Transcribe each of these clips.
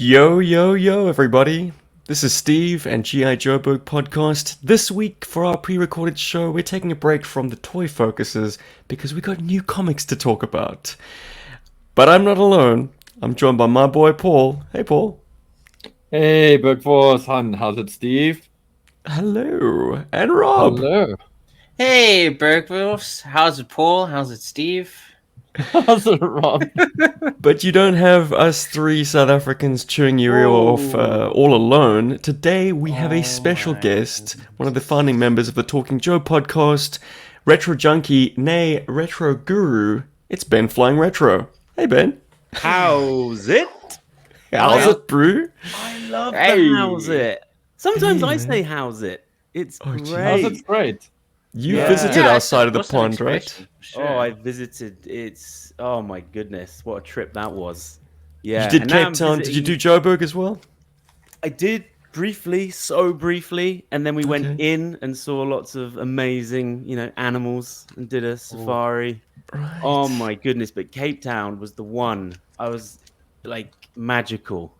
Yo, yo, yo, everybody. This is Steve and GI Joburg podcast. This week, for our pre-recorded show, we're taking a break from the toy focuses because we got new comics to talk about. But I'm not alone. I'm joined by my boy Paul. Hey, Paul. Hey, Bergfors, how's it, Steve? Hello. And Rob. Hello. Hey, Bergwolfs. How's it, Paul? How's it, Steve? How's it, Rob? But you don't have us three South Africans chewing your ear off all alone. Today we have a special guest, one of the founding members of the Talking Joe podcast, retro junkie, nay, retro guru. It's Ben Flying Retro. Hey, Ben. How's it? How's it, brew? I love the how's it. Sometimes I Hey, say how's it. It's Oh, geez. great. How's it? Great. You Yeah. visited Yeah, our that's side of the what's an pond, right? expression, for sure. Oh, I visited. Oh my goodness, what a trip that was. Yeah. You did and now Cape I'm Town. Did you visiting- do Joburg as well? I did briefly, so briefly, and then we went Okay. in and saw lots of amazing, animals and did a safari. Right. Oh my goodness, but Cape Town was the one. I was like magical,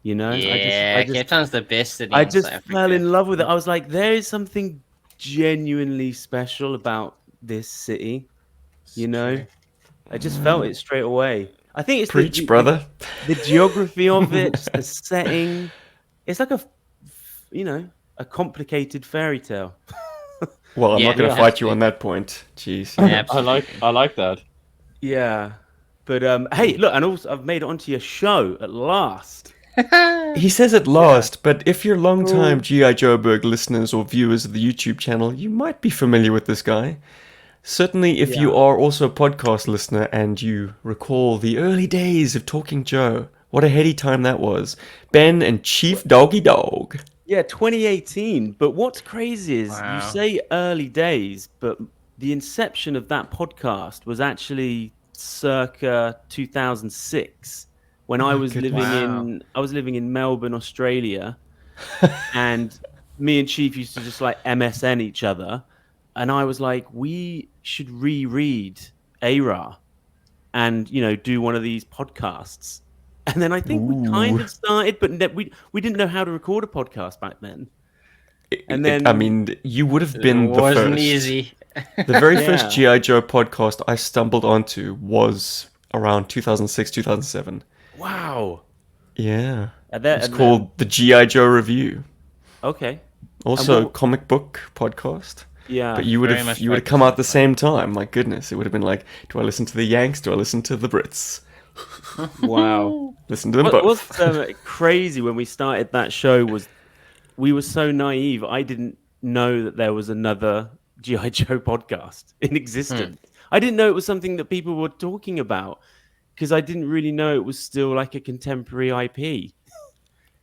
Yeah, Cape Town's the best city I in just South fell Africa. in love with it. I was like, there is something genuinely special about this city. I just felt it straight away. I think it's Preach, brother. the geography of it, just the setting. It's like a complicated fairy tale. Well, I'm Yeah, not going to yeah. fight you on that point. Jeez. Yeah, I like that. Yeah, but hey, look, and also I've made it onto your show at last. He says it last, but if you're long-time GI Joburg listeners or viewers of the YouTube channel, you might be familiar with this guy. Certainly, if you Yeah. are also a podcast listener and you recall the early days of Talking Joe, what a heady time that was. Ben and Chief Doggy Dog. Yeah, 2018. But what's crazy is Wow. you say early days, but the inception of that podcast was actually circa 2006 when I was goodness. living in Melbourne, Australia, and me and Chief used to just like MSN each other, and I was like, we should reread ARAH and do one of these podcasts. And then I think we kind Ooh. of started, but we didn't know how to record a podcast back then. And then I mean, you would have been it the wasn't first. easy. The very Yeah. first GI Joe podcast I stumbled onto was around 2006, 2007. wow. Yeah. And then- It's and called the GI Joe Review. Okay. Also, what- comic book podcast. Yeah. But you would very have much come out focused the same time. My goodness, it would have been like, do I listen to the Yanks? Do I listen to the Brits? Wow. Listen to them What both. was crazy when we started that show was we were so naive. I didn't know that there was another GI Joe podcast in existence. I didn't know it was something that people were talking about because I didn't really know it was still like a contemporary IP.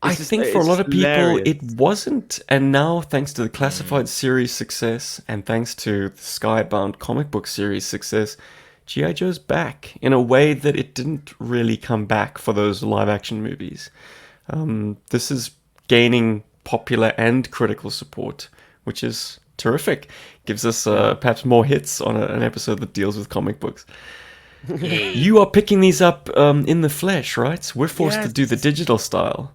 I It's just- think for a it's lot of people, hilarious. it wasn't. And now, thanks to the Classified series success and thanks to the Skybound comic book series success, G.I. Joe's back in a way that it didn't really come back for those live action movies. This is gaining popular and critical support, which is terrific. Gives us perhaps more hits on an episode that deals with comic books. You are picking these up in the flesh, right? We're forced to do the Yes. digital style.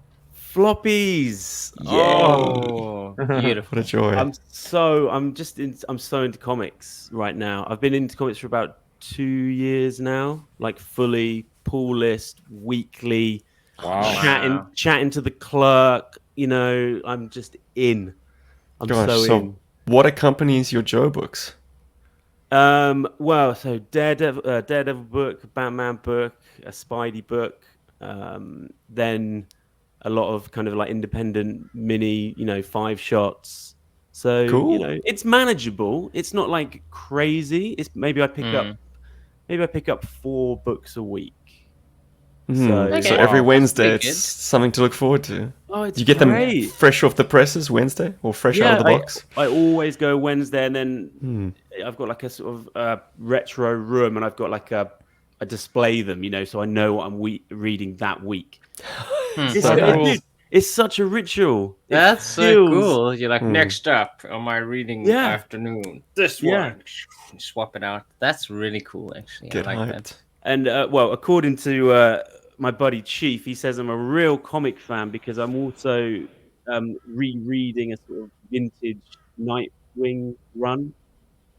Floppies. Oh, beautiful. What a joy. I'm so into comics right now. I've been into comics for about 2 years now, like fully pull list weekly, Wow. chatting to the clerk. I'm just in. I'm Gosh, so so in. what accompanies your Joe books? Well, so Daredevil book, Batman book, a Spidey book, then a lot of kind of like independent mini, 5 shots. So Cool. it's manageable. It's not like crazy. It's maybe I pick up 4 books a week. So Okay. every Wow, Wednesday, that's pretty it's good. something to look forward to. Oh, it's Do you get great. them fresh off the presses Wednesday or fresh out of the box? I always go Wednesday, and then I've got like a sort of retro room, and I've got like a display them, so I know what I'm reading that week. It's, So dude, cool. it's such a ritual. It That's so feels- cool. You're like, next up on my reading Yeah. afternoon, this Yeah. one. Swap it out. That's really cool, actually. Get I like hyped. that. And well, according to my buddy Chief, he says I'm a real comic fan because I'm also rereading a sort of vintage Nightwing run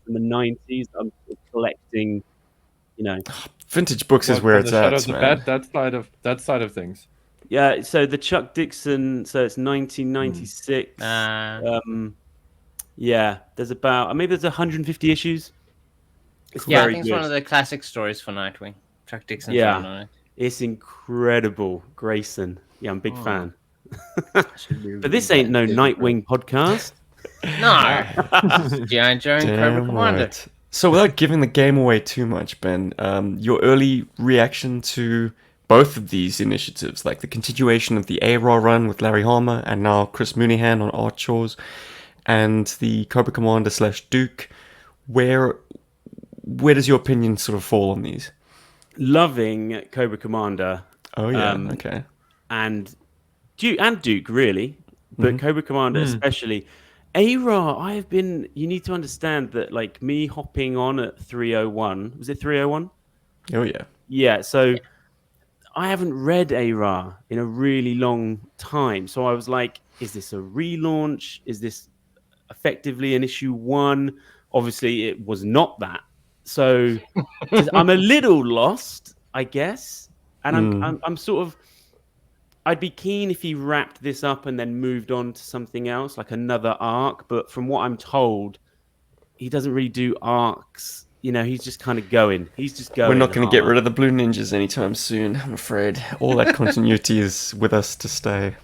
from the 90s. I'm sort of collecting, you know. Vintage books is What, where from it's the Shadow at, of the man. Bat, that side of things. Yeah, so the Chuck Dixon, so it's 1996. Yeah, there's about maybe there's 150 issues. It's Yeah, I very think it's good. one of the classic stories for Nightwing. Chuck Dixon's Yeah. run on it. It's incredible, Grayson. Yeah, I'm a big fan. Should But this ain't no Yeah, Nightwing podcast. No, GI Joe and Cobra Damn Commander. right. So without giving the game away too much, Ben, your early reaction to both of these initiatives, like the continuation of the ARAH run with Larry Hama and now Chris Mooneyhan on art chores, and the Cobra Commander / Duke, where does your opinion sort of fall on these? Loving Cobra Commander. Oh yeah, okay. And Duke really, but Cobra Commander especially. ARAH, you need to understand that, like, me hopping on at 301, was it 301? Oh yeah. Yeah, so I haven't read ARAH in a really long time. So I was like, is this a relaunch? Is this effectively an issue 1? Obviously, it was not that. So I'm a little lost, I guess. And I'm sort of, I'd be keen if he wrapped this up and then moved on to something else, like another arc. But from what I'm told, he doesn't really do arcs. You know, he's just kind of going. He's just going. We're not going to get rid of the Blue Ninjas anytime soon, I'm afraid. All that continuity is with us to stay.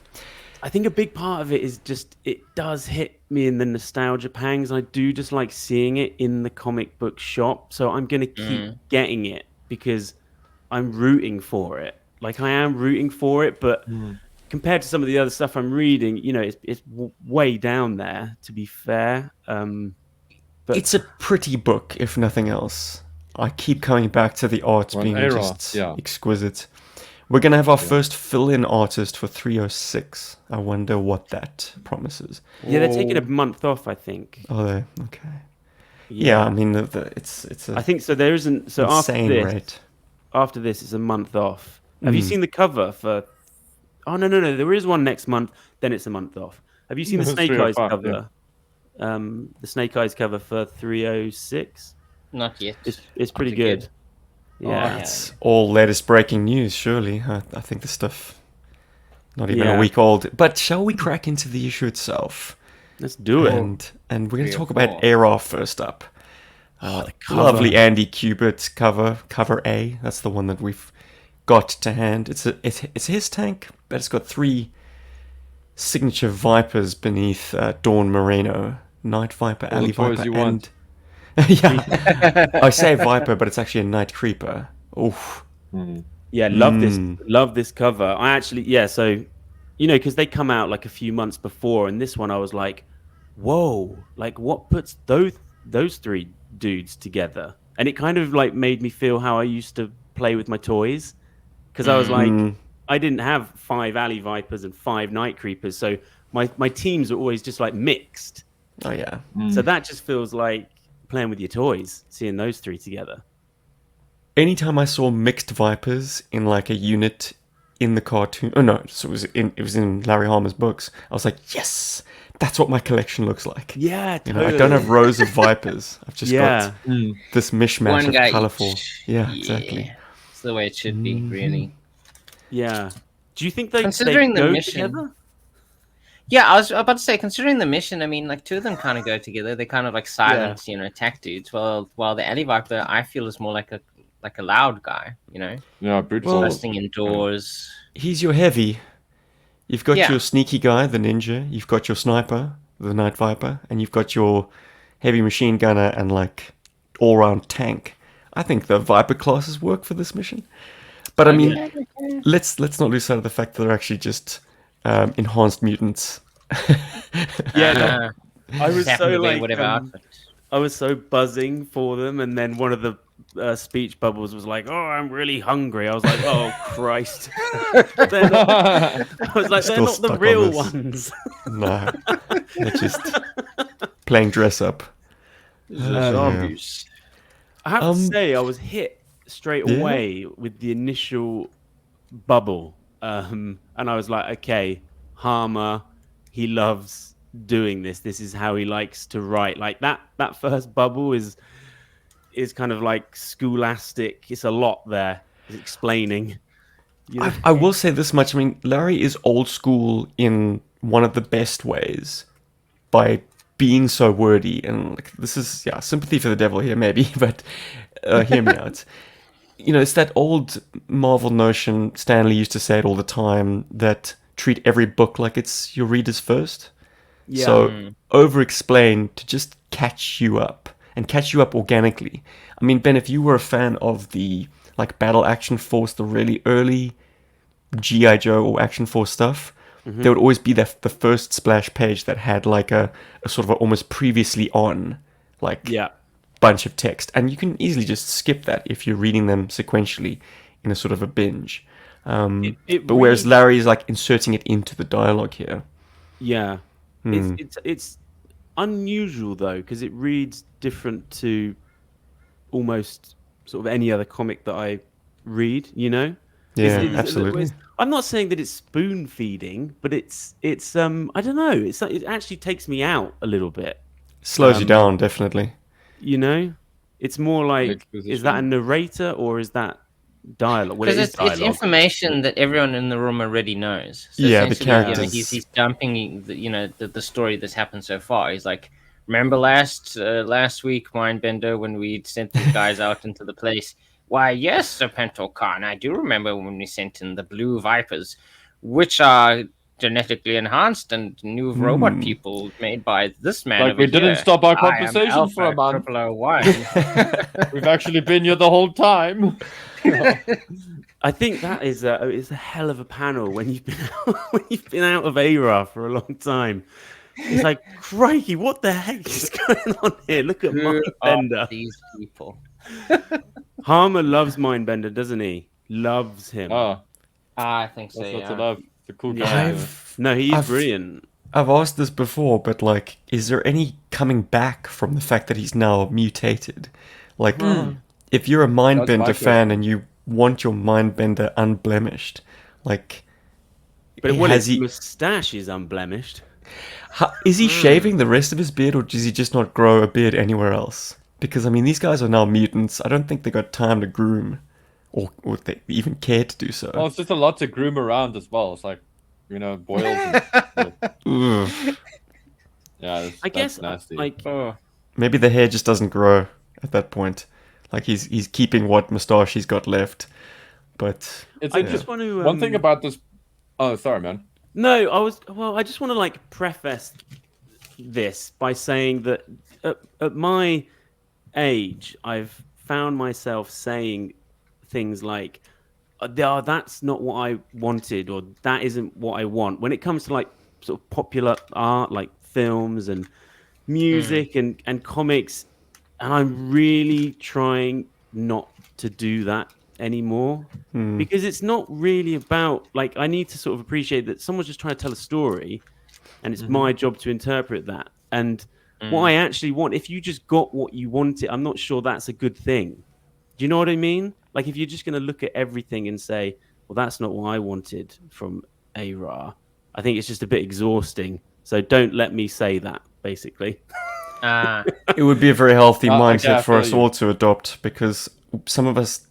I think a big part of it is just, it does hit me in the nostalgia pangs. I do just like seeing it in the comic book shop. So I'm going to keep getting it because I'm rooting for it. Like, I am rooting for it, but compared to some of the other stuff I'm reading, you know, it's way down there, to be fair. But It's a pretty book, if nothing else. I keep coming back to the art Well, being ARAH, just yeah. exquisite. We're going to have our first fill-in artist for 306. I wonder what that promises. yeah, they're taking a month off, I think. Oh, they okay. Yeah, I mean, it's a I think so. There isn't. So insane rate. after this, it's a month off. Have you seen the cover for? Oh no. There is one next month. Then it's a month off. Have you seen the Snake Eyes 305, cover? The Snake Eyes cover for 306. Not yet. It's pretty be good. good. Yeah. It's all latest breaking news, surely. I think the stuff not even Yeah. a week old. But shall we crack into the issue itself? Let's do it. And we're going to 3 or talk about 4. ARAH first up. The cover. Lovely Andy Kubert cover A. That's the one that we've got to hand. It's his tank, but it's got 3 signature Vipers beneath Dawn Moreno. Night Viper, All Alley the toys Viper, you and... want. yeah. I say Viper, but it's actually a Night Creeper. Oof. Yeah, love this cover. I actually, yeah, so, you know, because they come out like a few months before, and this one I was like, whoa, like what puts those 3 dudes together? And it kind of like made me feel how I used to play with my toys, because I was like, I didn't have 5 Alley Vipers and 5 Night Creepers, so my teams are always just like mixed. Oh, yeah. So that just feels like playing with your toys, seeing those 3 together. Anytime I saw mixed Vipers in like a unit in the cartoon, oh no, so it was in Larry Hama's books. I was like, yes, that's what my collection looks like. Yeah, You totally. know, I don't have rows of Vipers. I've just got this mishmash One of guy colorful. each. Yeah, exactly. It's the way it should be, really. Yeah. Do you think they Considering the go mission- together? Yeah, I was about to say, considering the mission, I mean, like 2 of them kind of go together. They kind of like silence, you know, attack dudes. While the Alley Viper, I feel, is more like a loud guy, you know, Yeah, brute Well, force. busting indoors. He's your heavy. You've got Yeah. your sneaky guy, the ninja. You've got your sniper, the Night Viper, and you've got your heavy machine gunner and like all-round tank. I think the Viper classes work for this mission. But I mean, let's not lose sight of the fact that they're actually just enhanced mutants. Yeah, I was happen so to be like, whatever outfit. I was so buzzing for them, and then one of the speech bubbles was like, "Oh, I'm really hungry." I was like, "Oh Christ!" They're not, I was like, Still "They're not stuck the on real this. ones." No, they're just playing dress up. Zombies. I have to say, I was hit straight Yeah? away with the initial bubble, and I was like, okay, Harmer, he loves doing this. This is how he likes to write. Like that first bubble is kind of like scholastic. It's a lot there. It's explaining. You know? I will say this much. I mean, Larry is old school in one of the best ways by being so wordy. And like, this is, yeah, sympathy for the devil here, maybe, but hear me out. You know, it's that old Marvel notion, Stanley used to say it all the time, that treat every book like it's your reader's first. Yeah. So over-explain to just catch you up and catch you up organically. I mean, Ben, if you were a fan of the like Battle Action Force, the really early GI Joe or Action Force stuff, there would always be the first splash page that had like a sort of a almost previously on like Yeah. bunch of text, and you can easily just skip that if you're reading them sequentially in a sort of a binge. It But whereas reads- Larry's like inserting it into the dialogue here. Yeah. It's unusual though, because it reads different to almost sort of any other comic that I read, you know? Yeah, It's- absolutely. I'm not saying that it's spoon feeding, but it's I don't know. It actually takes me out a little bit. Slows you down, definitely. You know, it's more like, Exposition. is that a narrator or is that dialogue? Well, it Because is it's dialogue. information that everyone in the room already knows. So Yeah, the essentially, you know, characters. he's dumping the story that's happened so far. He's like, remember last week, Mindbender, when we sent these guys out into the place? Why, yes, Serpentor Khan, I do remember when we sent in the Blue Vipers, which are genetically enhanced and new robot people made by this man. Like, over we didn't here. stop our I am conversation for a Alpha month. 0001. We've actually been here the whole time. I think that is a hell of a panel when you've been out of ARAH for a long time. It's like, crikey, what the heck is going on here? Look at Who are Mindbender. these people? Harmer loves Mindbender, doesn't he? Loves him. Oh, I think so. that's what Yeah. to love. The cool Yeah. guy. No, he's I've- brilliant. I've asked this before, but like, is there any coming back from the fact that he's now mutated? Like, if you're a That's my Mindbender fan question. and you want your Mindbender unblemished, like, But has his he? moustache is unblemished. Is he shaving the rest of his beard, or does he just not grow a beard anywhere else? Because I mean, these guys are now mutants. I don't think they got time to groom, or they even care to do so. Well, it's just a lot to groom around as well. It's like, boils. And, Ugh. I yeah, that's guess nasty. like Oh. Maybe the hair just doesn't grow at that point. Like he's keeping what moustache he's got left, but It's I interesting. just want to One thing about this. Oh, sorry, man. No, I just want to like preface this by saying that at my age, I've found myself saying things like, that's not what I wanted, or that isn't what I want. When it comes to like sort of popular art, like films and music and comics, and I'm really trying not to do that anymore. Because it's not really about, like, I need to sort of appreciate that someone's just trying to tell a story and it's my job to interpret that. And what I actually want, if you just got what you wanted, I'm not sure that's a good thing. Do you know what I mean? Like, if you're just going to look at everything and say, well, that's not what I wanted from ARAH, I think it's just a bit exhausting. So don't let me say that, basically. it would be a very healthy Okay, mindset I for feel us you. all to adopt, because some of us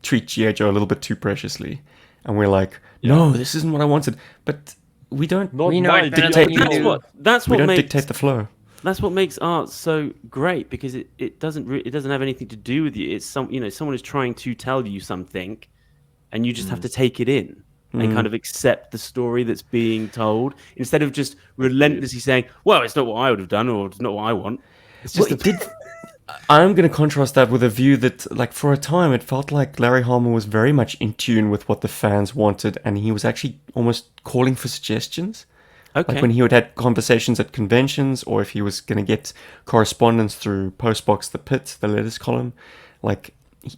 treat G.I. Joe a little bit too preciously, and we're like, no, this isn't what I wanted. But we don't Not We know my it better dictate- than you That's do. That's we what don't makes dictate the flow. that's what makes art so great, because it doesn't have anything to do with you. It's someone is trying to tell you something, and you just have to take it in and kind of accept the story that's being told, instead of just relentlessly saying, well, it's not what I would have done, or it's not what I want. It's just I'm going to contrast that with a view that, like, for a time, it felt like Larry Hama was very much in tune with what the fans wanted, and he was actually almost calling for suggestions. okay. Like when he would have conversations at conventions, or if he was going to get correspondence through Postbox the Pit, the letters column. Like,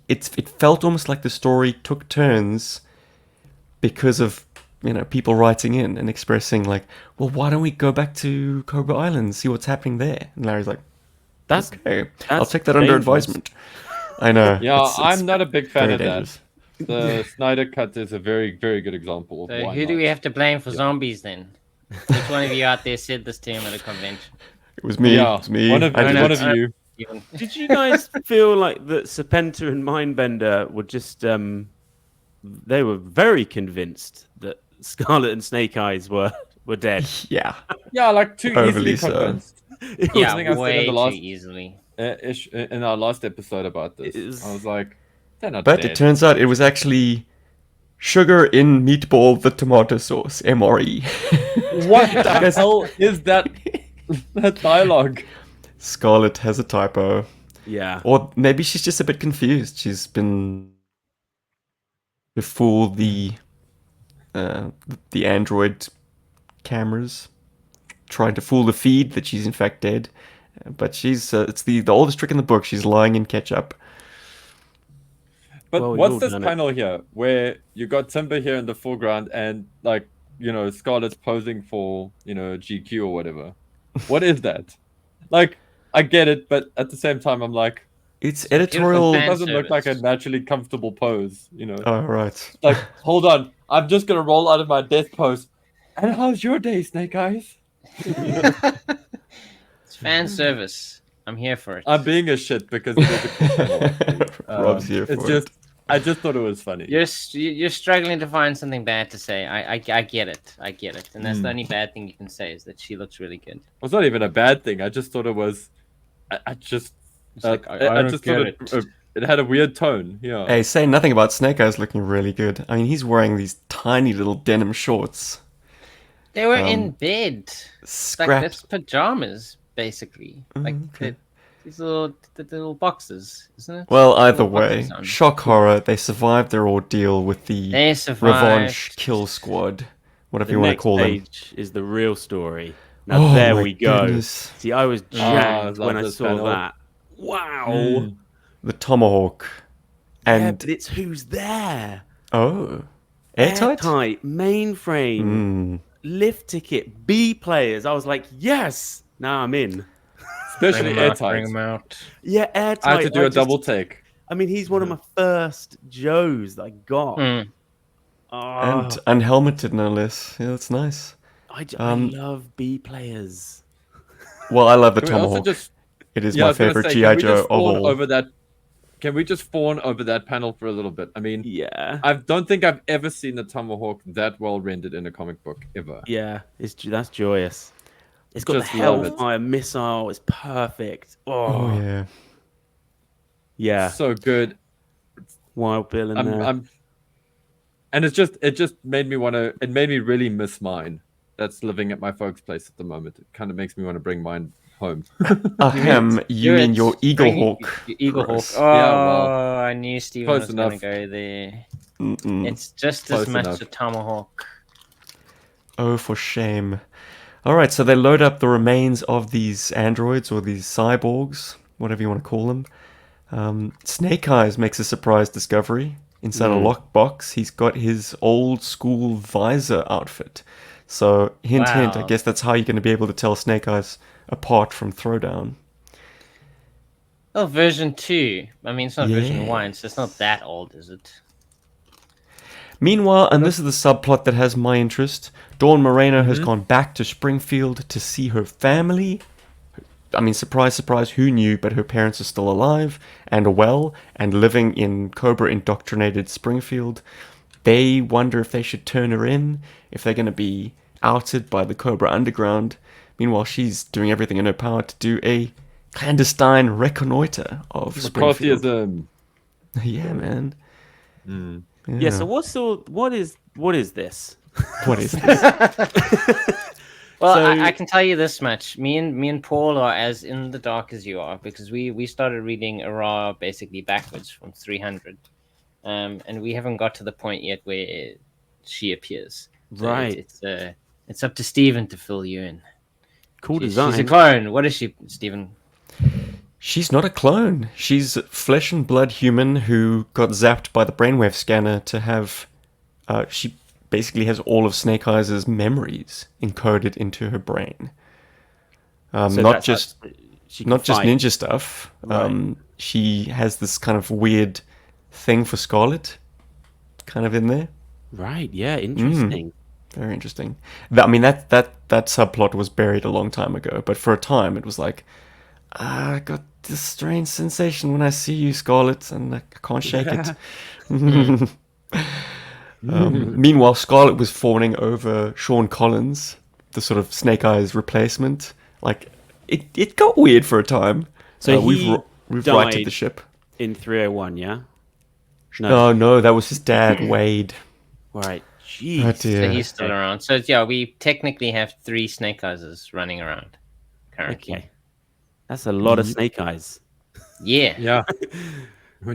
it felt almost like the story took turns because of, people writing in and expressing, like, well, why don't we go back to Cobra Island and see what's happening there? And Larry's like, That's okay, I'll that's take that under dangerous. advisement. I know. Yeah, it's I'm not a big fan very of that. dangerous. The Snyder Cut is a very, very good example of So why who do not. we have to blame for zombies then? Which one of you out there said this to him at a convention? It was me. Yeah, It was me. one of I did one it. of you. Even. Did you guys feel like that Serpenta and Mindbender were just they were very convinced that Scarlet and Snake Eyes were dead? Yeah. Yeah, like too Overly easily so. convinced. Yeah, something I said in way the too last- easily. In our last episode about this. It is- I was like, they're not But dead. it turns out it was actually sugar in meatball, the tomato sauce, MRE. What the Guys- hell is that dialogue? Scarlet has a typo. Yeah. Or maybe she's just a bit confused. She's been to fool the Android cameras, trying to fool the feed that she's in fact dead. But she's it's the oldest trick in the book. She's lying in ketchup. But Well, we've what's all this done it. panel here where you got Timber here in the foreground and like Scarlett's posing for GQ or whatever? What is that? Like, I get it, but at the same time, I'm like, It's beautiful editorial. fan it doesn't look like a service. naturally comfortable pose, Oh right. Like, hold on, I'm just gonna roll out of my death pose. And how's your day, Snake Eyes? It's fan service. I'm here for it. I'm being a shit because it is a cool panel. Rob's here It's for just, it. I just thought it was funny. You're struggling to find something bad to say. I get it. I get it. And that's the only bad thing you can say is that she looks really good. It's not even a bad thing. I just thought it was. I just. It's like, I I don't just get thought it had a weird tone. Yeah. Hey, say nothing about Snake Eyes looking really good. I mean, he's wearing these tiny little denim shorts. They were in bed. Like Scrapped. that's pajamas, basically. Like okay. these little boxes, isn't it? Well, either Little way, pockets on. shock horror. They survived their ordeal with the They survived. Revenge Kill Squad, whatever The you want to next call them. page is the real story. Now Oh there my we go. goodness. See, I was jacked love when I this saw panel. that. Wow. Mm. The tomahawk, Yeah, and but it's who's there. oh, airtight. Airtight, mainframe, Mm. lift ticket, B players. I was like, yes. Now I'm in. Especially Bring airtight. them out. Yeah, airtight. I had to do a just- double take. I mean, he's one of my first Joes that I got. Mm. Oh, And unhelmeted, no less. Yeah, that's nice. I love B players. Well, I love the Can we also tomahawk. just It is I my was gonna favorite say, GI can we Joe just of fawn all. over that? Can we just fawn over that panel for a little bit? I mean, Yeah, I don't think I've ever seen the tomahawk that well rendered in a comic book ever. yeah. That's joyous. It's got Just the love it. Hellfire missile. It's perfect. Oh yeah. Yeah. So good. Wild Bill in there. And it just made me want to. It made me really miss mine. That's living at my folks' place at the moment. It kind of makes me want to bring mine home. Ahem, you Do mean it. your Eagle Bring Hawk. your Eagle Hawk. Gross. Oh, Yeah, well, I knew Steven close was going to enough. go there. Mm-mm. It's just as Close much enough. a tomahawk. Oh, for shame. Alright, so they load up the remains of these androids or these cyborgs, whatever you want to call them. Snake Eyes makes a surprise discovery. Inside a lockbox, he's got his old school visor outfit. So, hint, hint, I Wow. guess that's how you're going to be able to tell Snake Eyes apart from Throwdown. Oh, version 2. I mean, it's not version 1, Yes. so it's not that old, is it? Meanwhile, and this is the subplot that has my interest, Dawn Moreno has gone back to Springfield to see her family. I mean, surprise, surprise, who knew, but her parents are still alive and well and living in Cobra indoctrinated Springfield. They wonder if they should turn her in, if they're going to be outed by the Cobra Underground. Meanwhile, she's doing everything in her power to do a clandestine reconnoiter of Springfield. McCarthyism. Yeah, man. yeah. So what is this? What is this? Well, So- I can tell you this much. Me and Paul are as in the dark as you are because we started reading ARAH basically backwards from 300, and we haven't got to the point yet where she appears. So Right. it's up to Steven to fill you in. Cool She's design. a clone. What is she, Steven? She's not a clone. She's a flesh and blood human who got zapped by the brainwave scanner to have. She basically has all of Snake Eyes' memories encoded into her brain. So Not that's just how she can not just fight. ninja stuff. Right. She has this kind of weird thing for Scarlet. kind of in there. Right. Yeah. Interesting. Very interesting. I mean, that subplot was buried a long time ago, but for a time it was like, I got this strange sensation when I see you, Scarlet, and I can't shake it. Meanwhile, Scarlet was fawning over Sean Collins, the sort of Snake Eyes replacement. Like, it got weird for a time. So we've died righted the ship. in 301. Yeah. Oh no, that was his dad, Wade. Right. Oh Jeez. dear. So he's still around. So yeah, we technically have 3 Snake Eyes running around currently. Okay. That's a lot of Snake Eyes. Yeah. Yeah.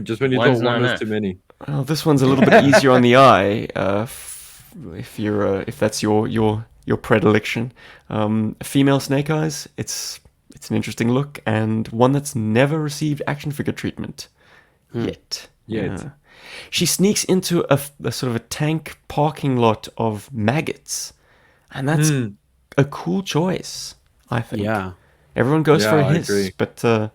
Just when you One's thought not one was enough. too many. Well, this one's a little bit easier on the eye, if that's your predilection. Female Snake Eyes, it's an interesting look, and one that's never received action figure treatment yet. Yet. Yeah. She sneaks into a sort of a tank parking lot of maggots, and that's a cool choice, I think. Yeah. Everyone goes for a I hiss, agree. but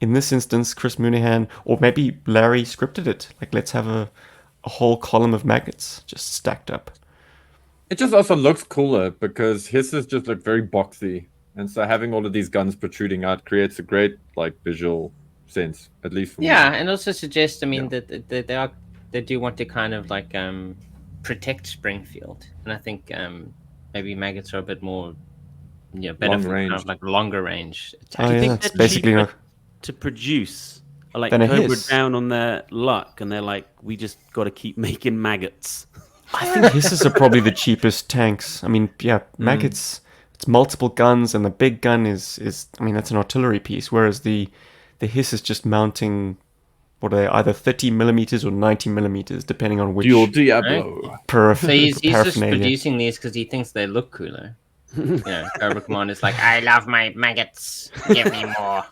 in this instance, Chris Mooneyhan, or maybe Larry scripted it. Like, let's have a whole column of maggots just stacked up. It just also looks cooler because hisses just look very boxy. And so having all of these guns protruding out creates a great like visual sense, at least for me. Yeah, and also suggests, I mean, that they do want to kind of like protect Springfield, and I think maybe maggots are a bit more, better Long for kind range. of like longer range Oh, attack. Do you yeah, think it's they're basically cheaper not- to produce? Or like Than a Cobra hiss. down on their luck, and they're like, we just got to keep making maggots. I think hisses are probably the cheapest tanks. I mean, yeah, maggots, it's multiple guns, and the big gun is I mean, that's an artillery piece, whereas the hiss is just mounting, what are they, either 30 millimeters or 90 millimeters, depending on which Dual Diablo. So he's just paraphernalia. producing these because he thinks they look cooler. Cobra Commander's like, I love my maggots. Give me more.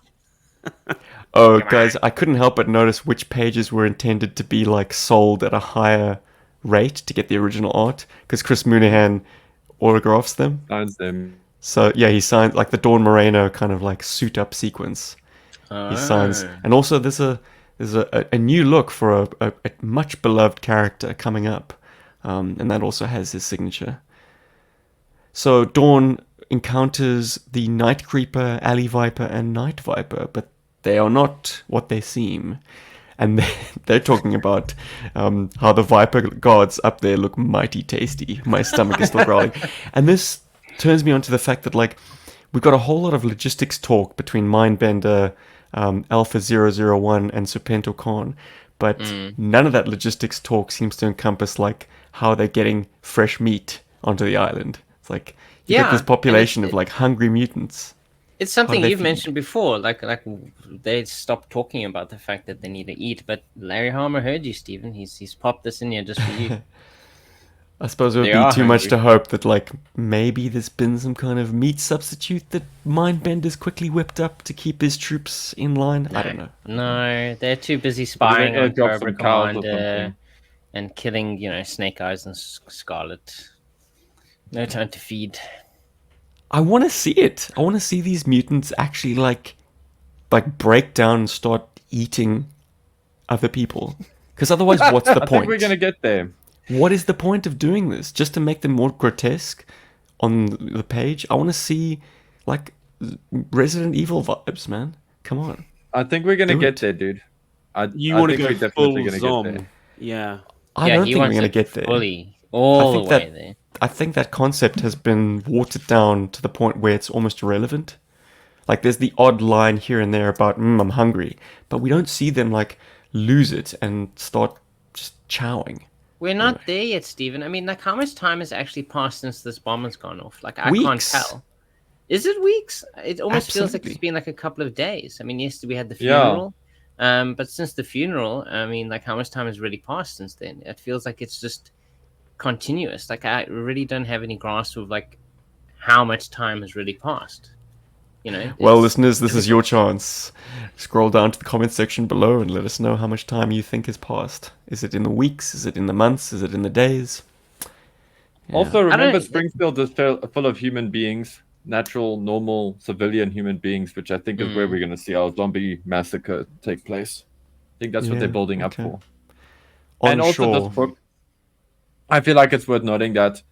Oh, Come guys, I couldn't help but notice which pages were intended to be like sold at a higher rate to get the original art, because Chris Mooneyhan autographs them. Signs them. So yeah, he signed like the Dawn Moreno kind of like suit up sequence. He signs, and also there's a new look for a much beloved character coming up, and that also has his signature. So Dawn encounters the Night Creeper, Alley Viper, and Night Viper, but they are not what they seem. And they're talking about how the Viper gods up there look mighty tasty. My stomach is still growling. And this turns me on to the fact that, like, we've got a whole lot of logistics talk between Mindbender, Alpha 001, and Serpento Khan. But none of that logistics talk seems to encompass, like, how they're getting fresh meat onto the island. It's like, you get Yeah, this and population of, like, hungry mutants. It's something they you've feed? mentioned before, like they stopped talking about the fact that they need to eat. But Larry Harmer heard you, Stephen. He's popped this in here just for you. I suppose it would They be are too much hungry. to hope that, like, maybe there's been some kind of meat substitute that Mindbender's quickly whipped up to keep his troops in line. I don't know. No, they're too busy spying on airdrop Cobra some cows or Commander something. and killing, Snake Eyes and Scarlet. No time to feed. I want to see it. I want to see these mutants actually, like break down and start eating other people. Because otherwise, what's the I point? think we're gonna get there. What is the point of doing this? Just to make them more grotesque on the page? I want to see, like, Resident Evil vibes, man. Come on. I think we're gonna Do get it. there, dude. You I want to think go we're full definitely gonna get Zom. Yeah. I yeah, don't he think we're wants going to it get there. fully, all think the way that- there. I think that concept has been watered down to the point where it's almost irrelevant. Like, there's the odd line here and there about, I'm hungry. But we don't see them, like, lose it and start just chowing. We're not there yet, Stephen. I mean, like, how much time has actually passed since this bomb has gone off? Like, I can't Weeks. tell. Is it weeks? It almost feels like Absolutely. it's been like a couple of days. I mean, yesterday we had the Yeah. funeral. But since the funeral, I mean, like, how much time has really passed since then? It feels like it's just continuous. Like, I really don't have any grasp of, like, how much time has really passed. Well, It's listeners, this is difficult. your chance. Scroll down to the comment section below and let us know how much time you think has passed. Is it in the weeks? Is it in the months? Is it in the days? Yeah. Also, I remember don't- Springfield is full of human beings, natural, normal, civilian human beings, which I think is where we're gonna see our zombie massacre take place. I think that's what they're Yeah, building up okay. for. On And also, shore. this book I feel like it's worth noting that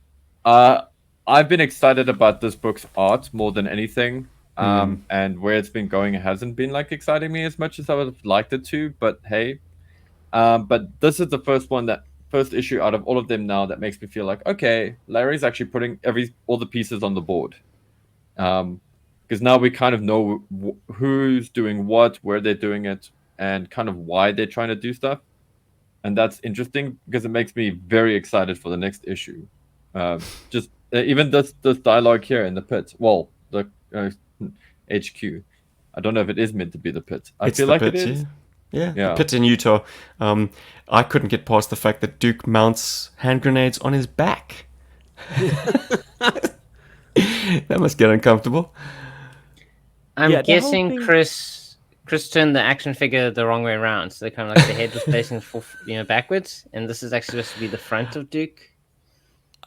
I've been excited about this book's art more than anything. And where it's been going hasn't been like exciting me as much as I would have liked it to. But hey, but this is the first issue out of all of them now that makes me feel like, okay, Larry's actually putting all the pieces on the board. Because now we kind of know who's doing what, where they're doing it, and kind of why they're trying to do stuff. And that's interesting because it makes me very excited for the next issue. Just even this dialogue here in the pit. Well, the HQ. I don't know if it is meant to be the pit. I It's feel the like pit, it is. Yeah, Yeah. the pit in Utah. I couldn't get past the fact that Duke mounts hand grenades on his back. That must get uncomfortable. I'm Yeah, the whole guessing thing- Chris turned the action figure the wrong way around. So they kind of like the head was facing backwards, and this is actually supposed to be the front of Duke.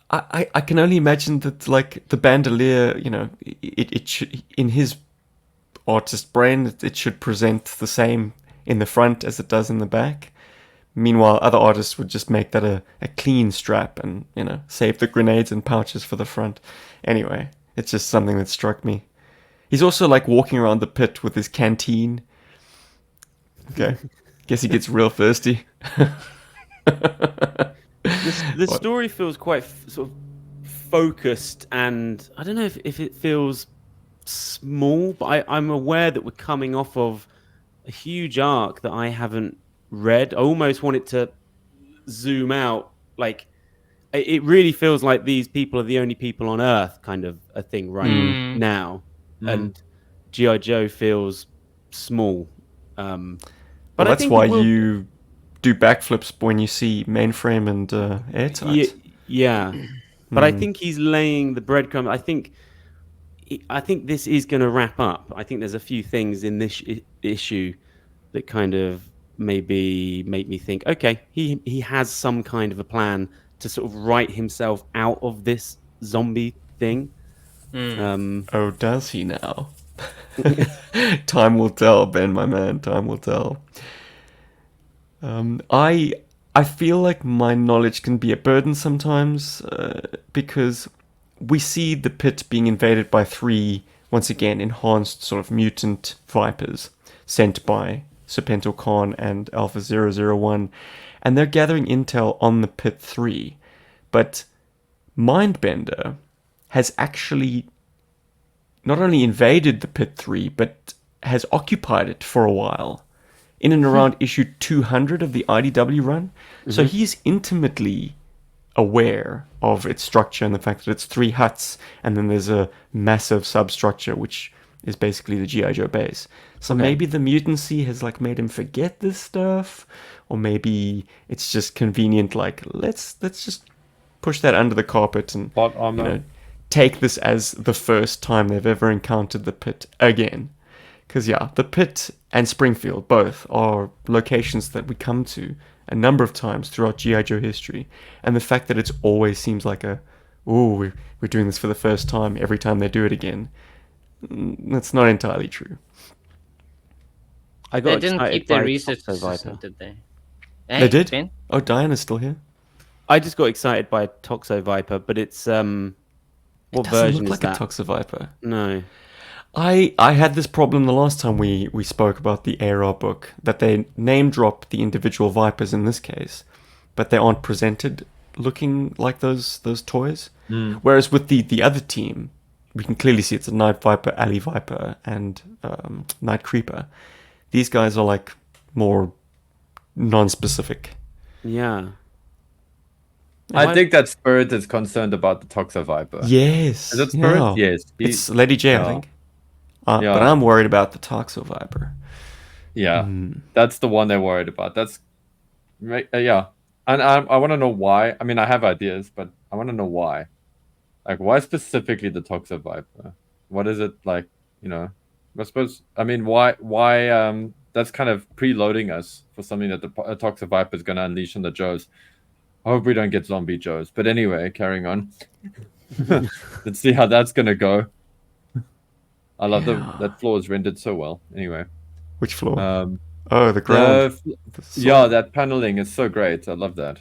I can only imagine that, like, the bandolier, it should, in his artist brain, it should present the same in the front as it does in the back. Meanwhile, other artists would just make that a clean strap and, save the grenades and pouches for the front. Anyway, it's just something that struck me. He's also, like, walking around the pit with his canteen. Okay. Guess he gets real thirsty. The story feels quite sort of focused, and I don't know if it feels small, but I'm aware that we're coming off of a huge arc that I haven't read. I almost want it to zoom out. Like, it really feels like these people are the only people on Earth, kind of a thing right now. And GI Joe feels small. But Well, I that's think why it will- you do backflips when you see Mainframe and Airtight. Yeah. But I think he's laying the breadcrumb. I think this is going to wrap up. I think there's a few things in this issue that kind of maybe make me think, okay, he has some kind of a plan to sort of write himself out of this zombie thing. Oh, does he now? Time will tell, Ben, my man. Time will tell. I feel like my knowledge can be a burden sometimes because we see the pit being invaded by 3, once again, enhanced sort of mutant vipers sent by Serpentor Khan and Alpha 001, and they're gathering intel on the pit 3. But Mindbender has actually not only invaded the pit 3, but has occupied it for a while, in and around issue 200 of the IDW run. So he's intimately aware of its structure and the fact that it's 3 huts, and then there's a massive substructure, which is basically the G.I. Joe base. So maybe the mutancy has, like, made him forget this stuff, or maybe it's just convenient, like, let's just push that under the carpet and, Plot armor. take this as the first time they've ever encountered the pit again. Because, yeah, the pit and Springfield both are locations that we come to a number of times throughout G.I. Joe history. And the fact that it always seems like we're doing this for the first time every time they do it again, that's not entirely true. I got They didn't excited keep their by research Toxo Viper. assistant, did they? They Hey, did? Ben? Oh, Diana's still here. I just got excited by Toxo Viper, but it's what Doesn't version look is like that? a Toxoviper. No. I had this problem the last time we spoke about the ARAH book, that they name drop the individual vipers in this case, but they aren't presented looking like those toys. Whereas with the other team, we can clearly see it's a Night Viper, Alley Viper, and Night Creeper. These guys are like more non-specific. Yeah. I think that Spirit is concerned about the Toxo Viper. Yes. Is it Spirit? yeah. Yes. It's Lady J, I yeah. think. Yeah. But I'm worried about the Toxo Viper. Yeah, that's the one they're worried about. That's right. Yeah, and I want to know why. I mean, I have ideas, but I want to know why. Like, why specifically the Toxo Viper? What is it like? I suppose. I mean, why? That's kind of preloading us for something that the Toxo Viper is going to unleash on the Joes. I hope we don't get zombie Joes. But anyway, carrying on. Let's see how that's going to go. I love that floor is rendered so well. Anyway. Which floor? Um, Oh, the ground. yeah, that paneling is so great. I love that.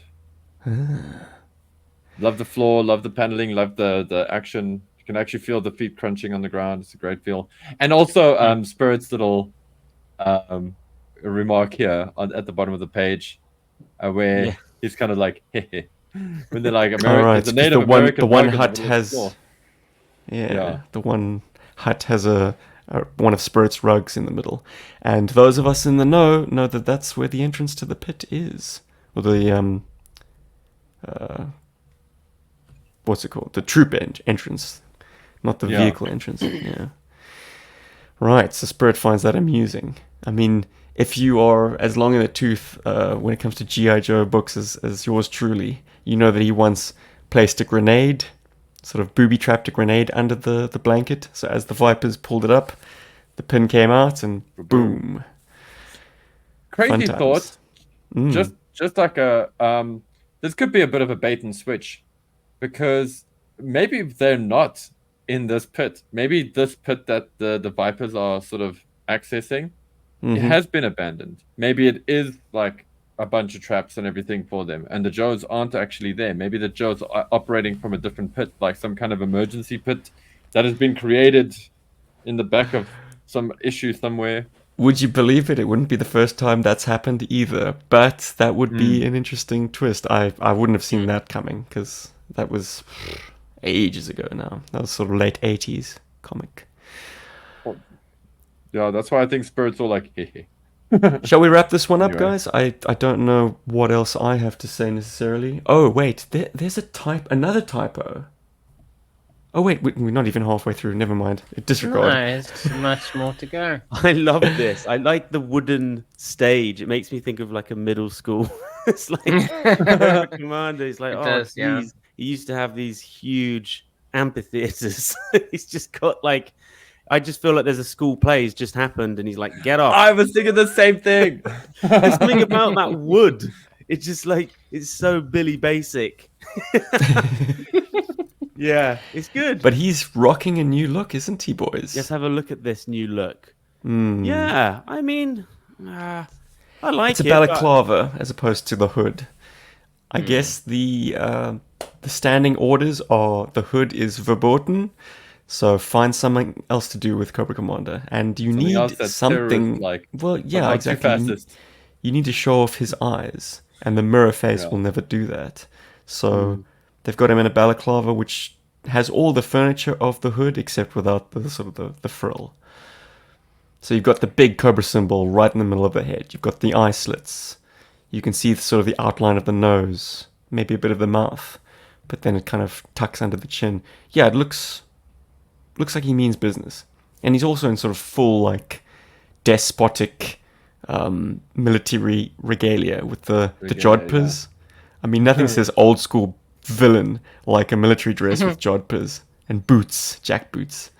Love the floor, love the paneling, love the action. You can actually feel the feet crunching on the ground. It's a great feel. And also Spirit's little remark here at the bottom of the page, where Yeah. he's kind of like, hey, when they're like, All right, the because Native American the one bug in the hut middle of the has floor. the one hut has a one of Spirit's rugs in the middle, and those of us in the know that that's where the entrance to the pit is, or the what's it called? The troop entrance, not the vehicle entrance. Yeah. Right. So Spirit finds that amusing. I mean, if you are as long in the tooth when it comes to GI Joe books as yours truly, you know that he once placed a grenade, sort of booby-trapped a grenade under the blanket. So as the Vipers pulled it up, the pin came out and boom. Crazy Fun thought. times. Just like this could be a bit of a bait and switch, because maybe they're not in this pit. Maybe this pit that the Vipers are sort of accessing, it has been abandoned. Maybe it is like a bunch of traps and everything for them, and the Joes aren't actually there. Maybe the Joes are operating from a different pit, like some kind of emergency pit that has been created in the back of some issue somewhere. Would you believe it? It wouldn't be the first time that's happened either, but that would be an interesting twist. I wouldn't have seen that coming, because that was ages ago now. That was sort of late 80s comic. Yeah, that's why I think Spirit's all like, hey. Shall we wrap this one up, Anyway. guys? I don't know what else I have to say necessarily. Oh, wait, there's another typo. Oh, wait, we're not even halfway through. Never mind. Disregard. No, there's much more to go. I love this. I like the wooden stage. It makes me think of like a middle school. It's like Cobra Commander. He's like, It oh, does, yeah. geez. He used to have these huge amphitheaters. He's just got like, I just feel like there's a school play has just happened, and he's like, get off. I was thinking the same thing. There's something about that wood. It's just like, it's so Billy Basic. Yeah, it's good. But he's rocking a new look, isn't he, boys? Let's have a look at this new look. Mm. Yeah, I mean, I like It's a it. balaclava as opposed to the hood. I guess the standing orders are the hood is verboten, so find something else to do with Cobra Commander, and you Something else need that's something. terrorist-like, Well, but yeah, not too exactly. fascist. You need to show off his eyes, and the mirror face Yeah. will never do that. So they've got him in a balaclava, which has all the furniture of the hood except without the sort of the frill. So you've got the big Cobra symbol right in the middle of the head. You've got the eye slits. You can see sort of the outline of the nose, maybe a bit of the mouth, but then it kind of tucks under the chin. Yeah, it looks like he means business. And he's also in sort of full like despotic military regalia with the jodhpurs. I mean, nothing says old school villain like a military dress with jodhpurs and boots, jack boots.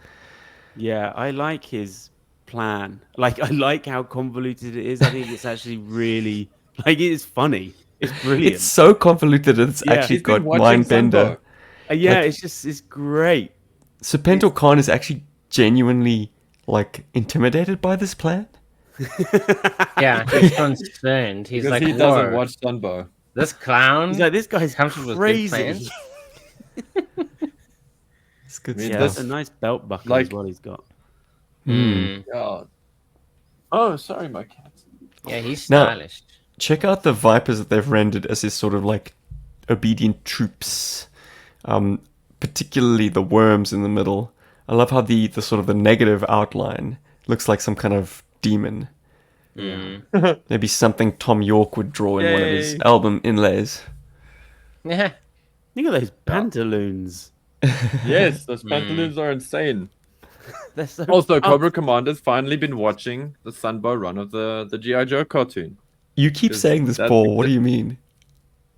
Yeah, I like his plan. Like, I like how convoluted it is. I think it's actually really, like, it is funny. It's brilliant. It's so convoluted. It's Yeah. actually He's been got watching mind bender. Sunbow. Yeah, like- it's great. Serpentor Khan is actually genuinely like intimidated by this plan. Yeah, he's concerned. He's Because like, he doesn't "Whoa, watch Sunbow. this clown." He's like, this guy's comes with big crazy. plans. It's good I mean, stuff. Yeah, this- a nice belt buckle like- as well he's got. Mm. Yeah. Oh, sorry, my cat. Yeah, he's Now- stylish. Check out the Vipers that they've rendered as his sort of like obedient troops. Particularly the worms in the middle. I love how the sort of the negative outline looks like some kind of demon. Mm. Maybe something Tom York would draw in one of his Yay. album inlays. Yeah. Look at those pantaloons. Yes, those pantaloons are insane. They're so Also, Oh, Cobra Commander's finally been watching the Sunbow run of the GI Joe cartoon, You keep Because saying this, that's Paul. What do you mean?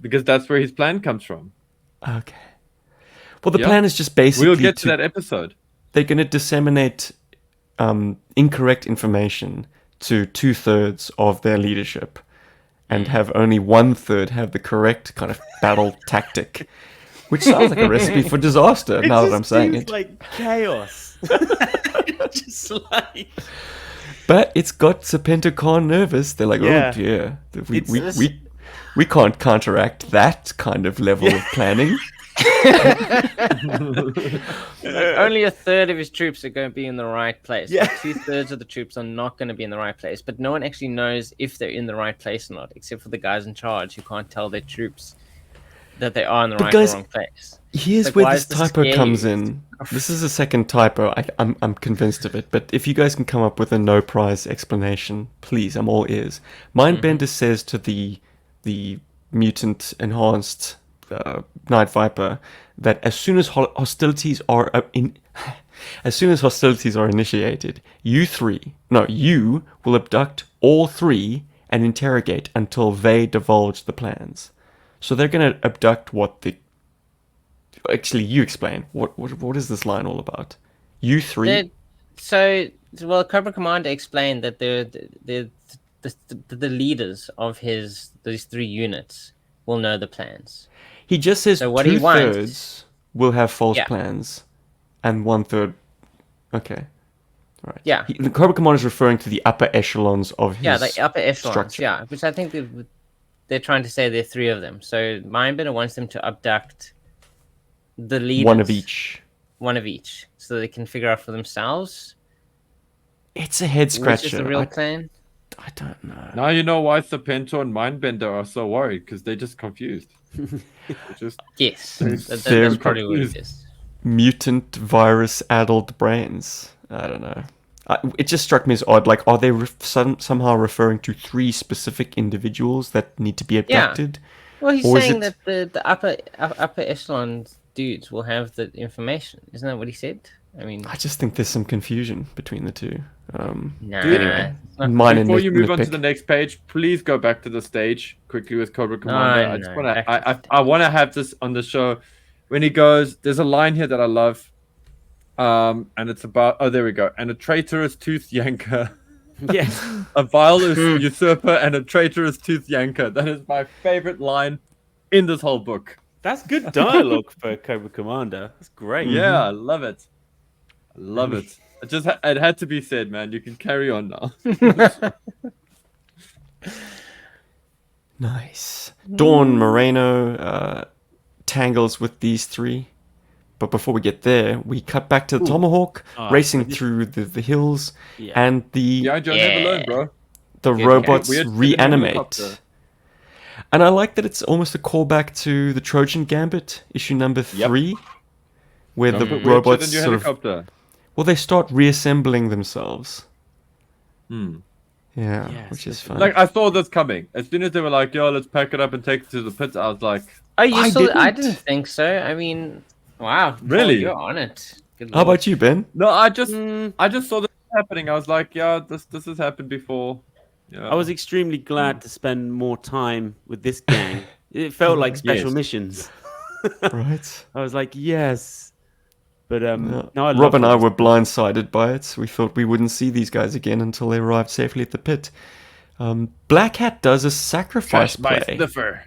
because that's where his plan comes from. Okay. Well, the Yeah. plan is just basically We'll get to that episode. they're going to disseminate incorrect information to 2/3 of their leadership and have only 1/3 have the correct kind of battle tactic, which sounds like a recipe for disaster it now that just I'm saying seems it. like chaos. Just like But it's got Serpentor Khan nervous. They're like, Yeah. oh dear, we, It's we, this- we, we can't counteract that kind of level of planning. Only a third of his troops are going to be in the right place. Yeah. 2/3 of the troops are not going to be in the right place. But no one actually knows if they're in the right place or not, except for the guys in charge who can't tell their troops that they are in the But right guys, or wrong place. Here's Like, where why this is this typo comes scary? in. This is a second typo. I'm convinced of it. But if you guys can come up with a no prize explanation, please, I'm all ears. Mindbender says to the mutant enhanced Night Viper that as soon as hostilities are as soon as hostilities are initiated, you will abduct all three and interrogate until they divulge the plans. So they're going to abduct what the... Actually, you explain. What is this line all about? You three? Well, Cobra Commander explained that they're the leaders of these 3 units will know the plans. He just says So what he wants- 2/3 will have false Yeah. plans, and 1/3. Okay, right. Yeah. The Cobra Commander is referring to the upper echelons of his. Yeah, the upper echelons. structure. Yeah, which I think they're trying to say there are 3 of them. So Mindbender wants them to abduct the leaders. One of each. One of each, so they can figure out for themselves It's a head which is scratcher. the real plan. I don't know. Now you know why Serpentor and Mindbender are so worried, because they're just confused. They're just Yes, They're that's probably what it confused. is. Mutant virus-addled brains. I don't know. It just struck me as odd. Like, are they somehow referring to 3 specific individuals that need to be abducted? Well, he's Or is saying it- that the upper echelon dudes will have the information. Isn't that what he said? I mean, I just think there's some confusion between the two. nah. Anyway, it's not- minor Before you move on to nitpick. the next page, please go back to the stage quickly with Cobra Commander. I just no, want back to, to the I want to have this on the show. When he goes, there's a line here that I love, and it's about, oh, there we go, and a traitorous tooth yanker, Yes. a vile usurper, and a traitorous tooth yanker. That is my favorite line in this whole book. That's good dialogue for Cobra Commander. That's great. Yeah, I love it. I love it. It had to be said, man. You can carry on now. Nice. Dawn Moreno tangles with these 3. But before we get there, we cut back to the Tomahawk racing through the hills, Yeah. and Yeah, Joe, never Yeah. learn, bro. the Good robots Weird reanimate. helicopter. And I like that it's almost a callback to the Trojan Gambit, issue number 3, where No, the but weird robots shit in your sort of... helicopter. Well, they start reassembling themselves. Hmm. Yeah, Yes, which is that's fun. Like, I saw this coming. As soon as they were like, yo, let's pack it up and take it to the pits, I was like, Oh, you I saw? I didn't. didn't think so. I mean, wow. Really? You're on it. Good How lord. about you, Ben? no, I just saw this happening. I was like, yeah, this has happened before. Yeah. I was extremely glad to spend more time with this gang. It felt like special Yes. missions. Right. I was like, yes. But no, I Rob love and I this. were blindsided by it. We thought we wouldn't see these guys again until they arrived safely at the pit. Black Hat does a sacrifice by play. Sniffer.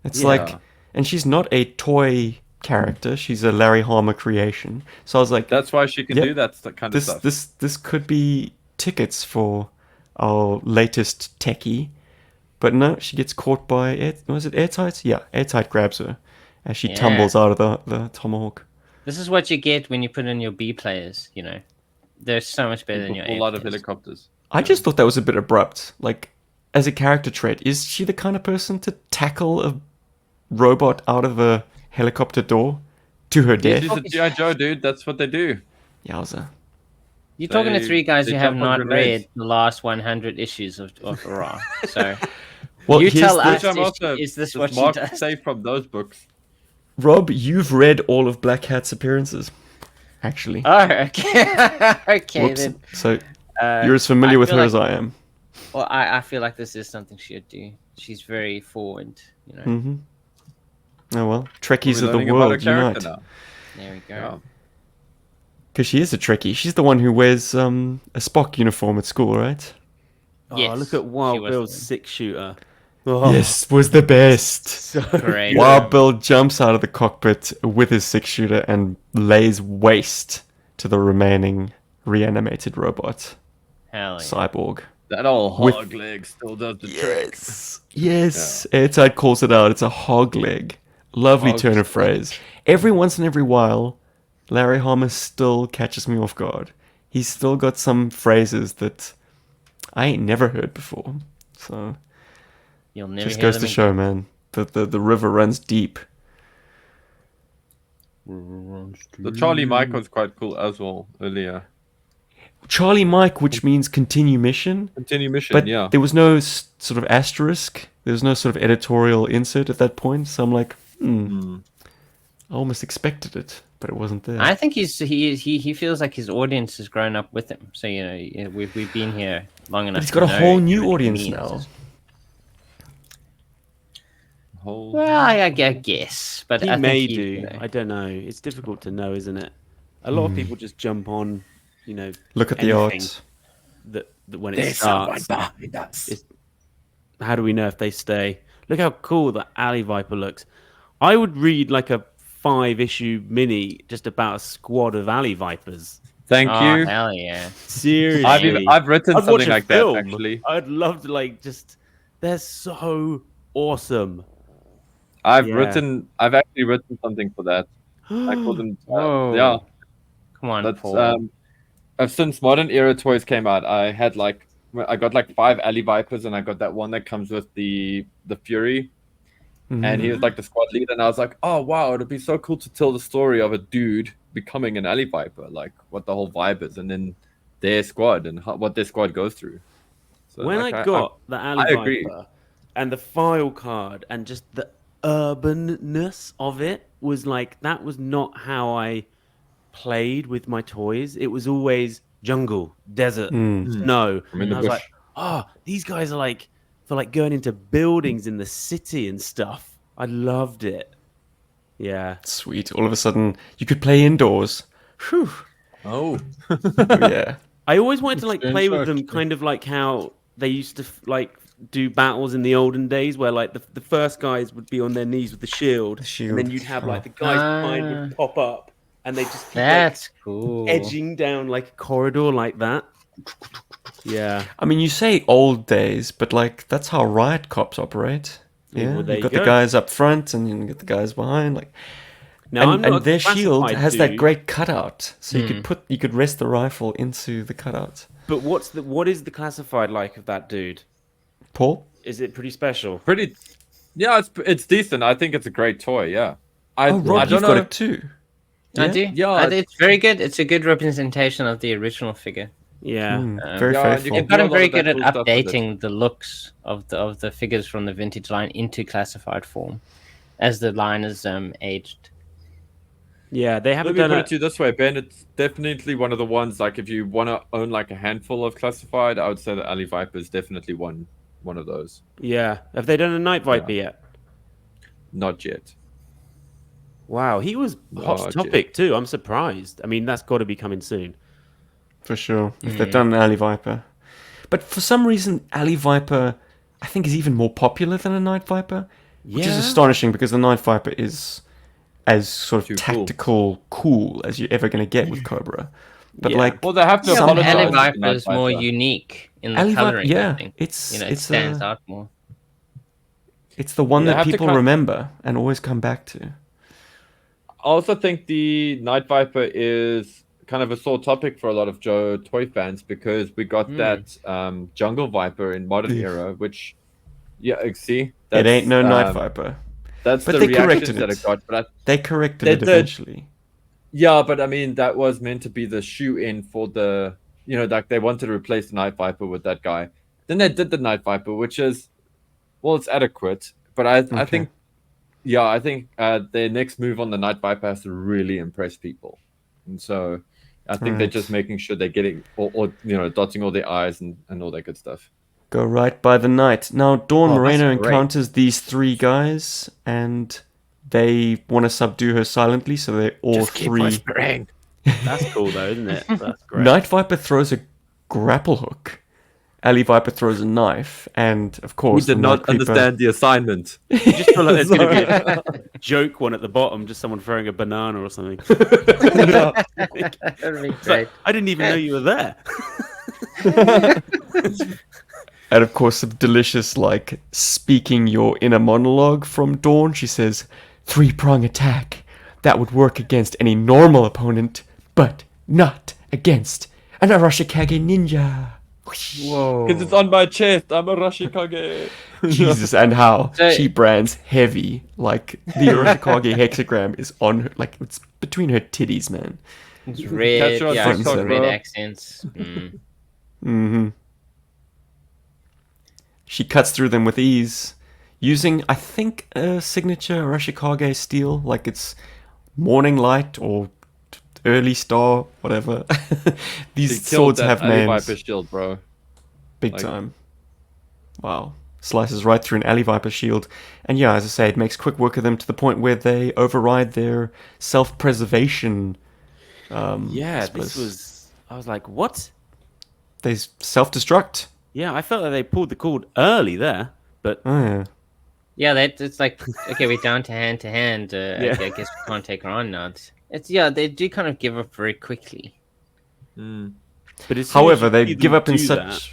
It's Yeah. like, and she's not a toy character. She's a Larry Harmer creation. So I was like, That's why she can Yep. do that kind of this stuff. this could be tickets for our latest techie. But no, she gets caught by was it Airtight? Yeah, Airtight grabs her as she Yeah. tumbles out of the Tomahawk. This is what you get when you put in your B players. You know, they're so much better than your A A lot of players. helicopters. I just thought that was a bit abrupt. Like, as a character trait, is she the kind of person to tackle a robot out of a helicopter door to her death? She's a G.I. Joe, dude. That's what they do. Yowza. You're talking to They- 3 guys they who have jump on not grenades. read the last 100 issues of ARAH. So Well, you here's tell the- us, Which I'm also is this just what she marked does? safe from those books. Rob, you've read all of Black Hat's appearances, actually. Oh, okay. Okay, Whoops. then. So Uh, you're as familiar I with feel her like- as I am. Well, I feel like this is something she'd do. She's very forward, you know. Hmm. Oh well, Trekkies We're of the learning about her world character unite. now. There we go. Yeah. Because she is a Trekkie. She's the one who wears a Spock uniform at school, right? Oh, Yes, look at she Wild was Bill's the- 6-shooter. Oh, Yes, was the best. so Great. Wild Bill jumps out of the cockpit with his 6-shooter and lays waste to the remaining reanimated robot, Hell yeah. Cyborg. That old With- hog leg still does the trick. Yes, Airtight calls it out. It's a hog leg. Lovely Oh, turn of phrase. Every once in every while, Larry Hama still catches me off guard. He's still got some phrases that I ain't never heard before. So You'll never just hear goes them to show, again. man, that the river runs deep. The Charlie Mike was quite cool as well earlier. Charlie Mike, which means continue mission, Continue mission, but yeah. there was no sort of asterisk. There was no sort of editorial insert at that point. So I'm like, I almost expected it, but it wasn't there. I think he feels like his audience has grown up with him. So we've been here long enough. But he's got a to know whole new what he audience means. now. Well, I guess, but He I think may he, do. you know. I don't know. It's difficult to know, isn't it? A lot of people just jump on, Look at the anything art. that when it starts. It's, how do we know if they stay? Look how cool the Alley Viper looks. I would read like a 5-issue mini just about a squad of Alley Vipers. Thank Oh, you. hell yeah. Seriously. I've written I'd watch something a like film. that actually. I'd love to they're so awesome. I've Yeah. actually written something for that. I call them Whoa. yeah. Come on, That's Paul. since Modern Era toys came out, I got like 5 Alley Vipers, and I got that one that comes with the Fury, and he was like the squad leader, and I was like, oh wow, it'd be so cool to tell the story of a dude becoming an Alley Viper, like what the whole vibe is, and then their squad and what their squad goes through. So, When like, I got the Alley I agree. Viper and the file card and just the urbanness of it was like, that was not how I played with my toys. It was always jungle, desert, snow. I'm in And the I was bush. like, oh, these guys are like, for like going into buildings in the city and stuff. I loved it. Yeah. Sweet. All of a sudden, you could play indoors. Whew. Oh, Yeah. I always wanted to like It's play with them, interesting. kind of like how they used to like do battles in the olden days, where like the first guys would be on their knees with the shield, and shield. then you'd have like the guys behind would pop up, and they just keep That's cool. edging down like a corridor like that. Yeah, I mean, you say old days, but like that's how riot cops operate. Yeah, well, there you you got the go. guys up front, and you get the guys behind. Like, now I'm and, not and their shield classified has that dude, great cutout, so you could rest the rifle into the cutout. But what is the classified like of that dude? Paul, Is it pretty special? pretty. Yeah, it's decent. I think it's a great toy. Yeah. I Rob, don't you've know. got it too. I do. Yeah. It's very good. It's a good representation of the original figure. Yeah, Very yeah, you faithful. can They've gotten do a lot very of that good at cool stuff with it. updating the looks of the figures from the vintage line into classified form as the line is aged. yeah. They Let haven't me done put a it to you this way, Ben. It's definitely one of the ones. Like, if you want to own like a handful of classified, I would say the Alley Viper is definitely one of those. yeah. Have they done a Night Viper yet? Not yet. Wow, he was hot Not topic too. I'm surprised. I mean, that's got to be coming soon. For sure. If they've done an Alley Viper. But for some reason, Alley Viper, I think, is even more popular than a Night Viper. Which is Yeah. astonishing because the Night Viper is as sort of Too cool. tactical cool as you're ever going to get with Cobra. But Yeah. like, Well, they have to Yeah, But but apologize. Alley to the Viper Night is more Viper. unique in the Alley Viper, coloring. yeah, I think. it's It stands out more. It's the one They that have to people cut- remember and always come back to. I also think the Night Viper is kind of a sore topic for a lot of Joe toy fans because we got that Jungle Viper in Modern Era, which, see, It ain't no Night um, Viper. That's But the they reactions corrected that it. it got. But They corrected They it did. eventually. yeah, but I mean that was meant to be the shoe in for the, like they wanted to replace the Night Viper with that guy. Then they did the Night Viper, which is, well, it's adequate. But I think, I think their next move on the Night Viper has to really impress people, and so I think they're Right. just making sure they're getting or dotting all their I's and all that good stuff. Go right by the night. Now, Dawn Oh, Moreno that's great. encounters these 3 guys, and they want to subdue her silently, so they all 3... That's cool though, isn't it? That's great. Night Viper throws a grapple hook. Alley Viper throws a knife, and of Who course, did the not Night Creeper- understand the assignment? You just feel like there's going to be a joke one at the bottom, just someone throwing a banana or something. That'd be It's like, great. I didn't even know you were there. And of course, some delicious, like, speaking your inner monologue from Dawn. She says, Three-prong attack. That would work against any normal opponent, but not against an Arashikage ninja. Whoa. Because it's on my chest. I'm a Rashikage. Jesus, and how So- she brands heavy. Like, the Arashikage hexagram is on her, like, it's between her titties, man. It's red. Catch her on Yeah, it's TikTok, got red bro. accents. Mm. Mm-hmm. She cuts through them with ease, using, I think, a signature Arashikage steel, like it's Morning Light or Early Star, whatever. She These killed swords that have Alley names. Viper shield, bro. Big Like- time. Wow. Slices right through an Alley Viper shield. And yeah, as I say, it makes quick work of them to the point where they override their self-preservation. I Yeah, suppose. this was. I was like, what? They self-destruct. Yeah, I felt like they pulled the cord early there, but Oh, yeah. Yeah, it's like, okay, we're down to hand. Yeah. I guess we can't take her on now. It's yeah, they do kind of give up very quickly. Mm. but as soon as However, you they see give them up in do such... that,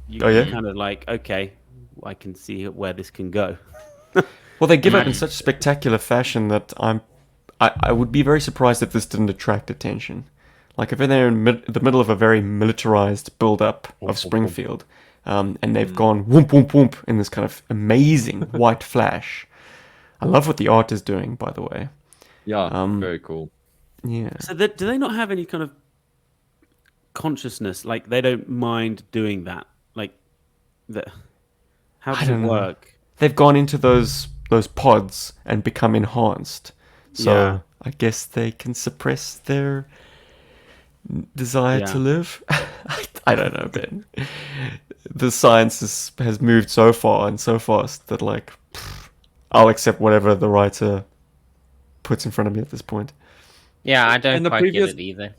you Oh, yeah? kind of like, okay, I can see where this can go. Well, they give up in Imagine. such spectacular fashion that I would be very surprised if this didn't attract attention. Like if they're in the middle of a very militarized build-up of Springfield, and they've gone whoomp whoomp whoomp in this kind of amazing white flash. I love what the art is doing, by the way. Yeah, very cool. Yeah. So do they not have any kind of consciousness? Like they don't mind doing that? Like that? How does it don't know. work? They've gone into those pods and become enhanced. So Yeah. I guess they can suppress their desire to Yeah. live. I don't know, Ben. The science has moved so far and so fast that like I'll accept whatever the writer puts in front of me at this point. Yeah, I In don't the quite previous- get it either.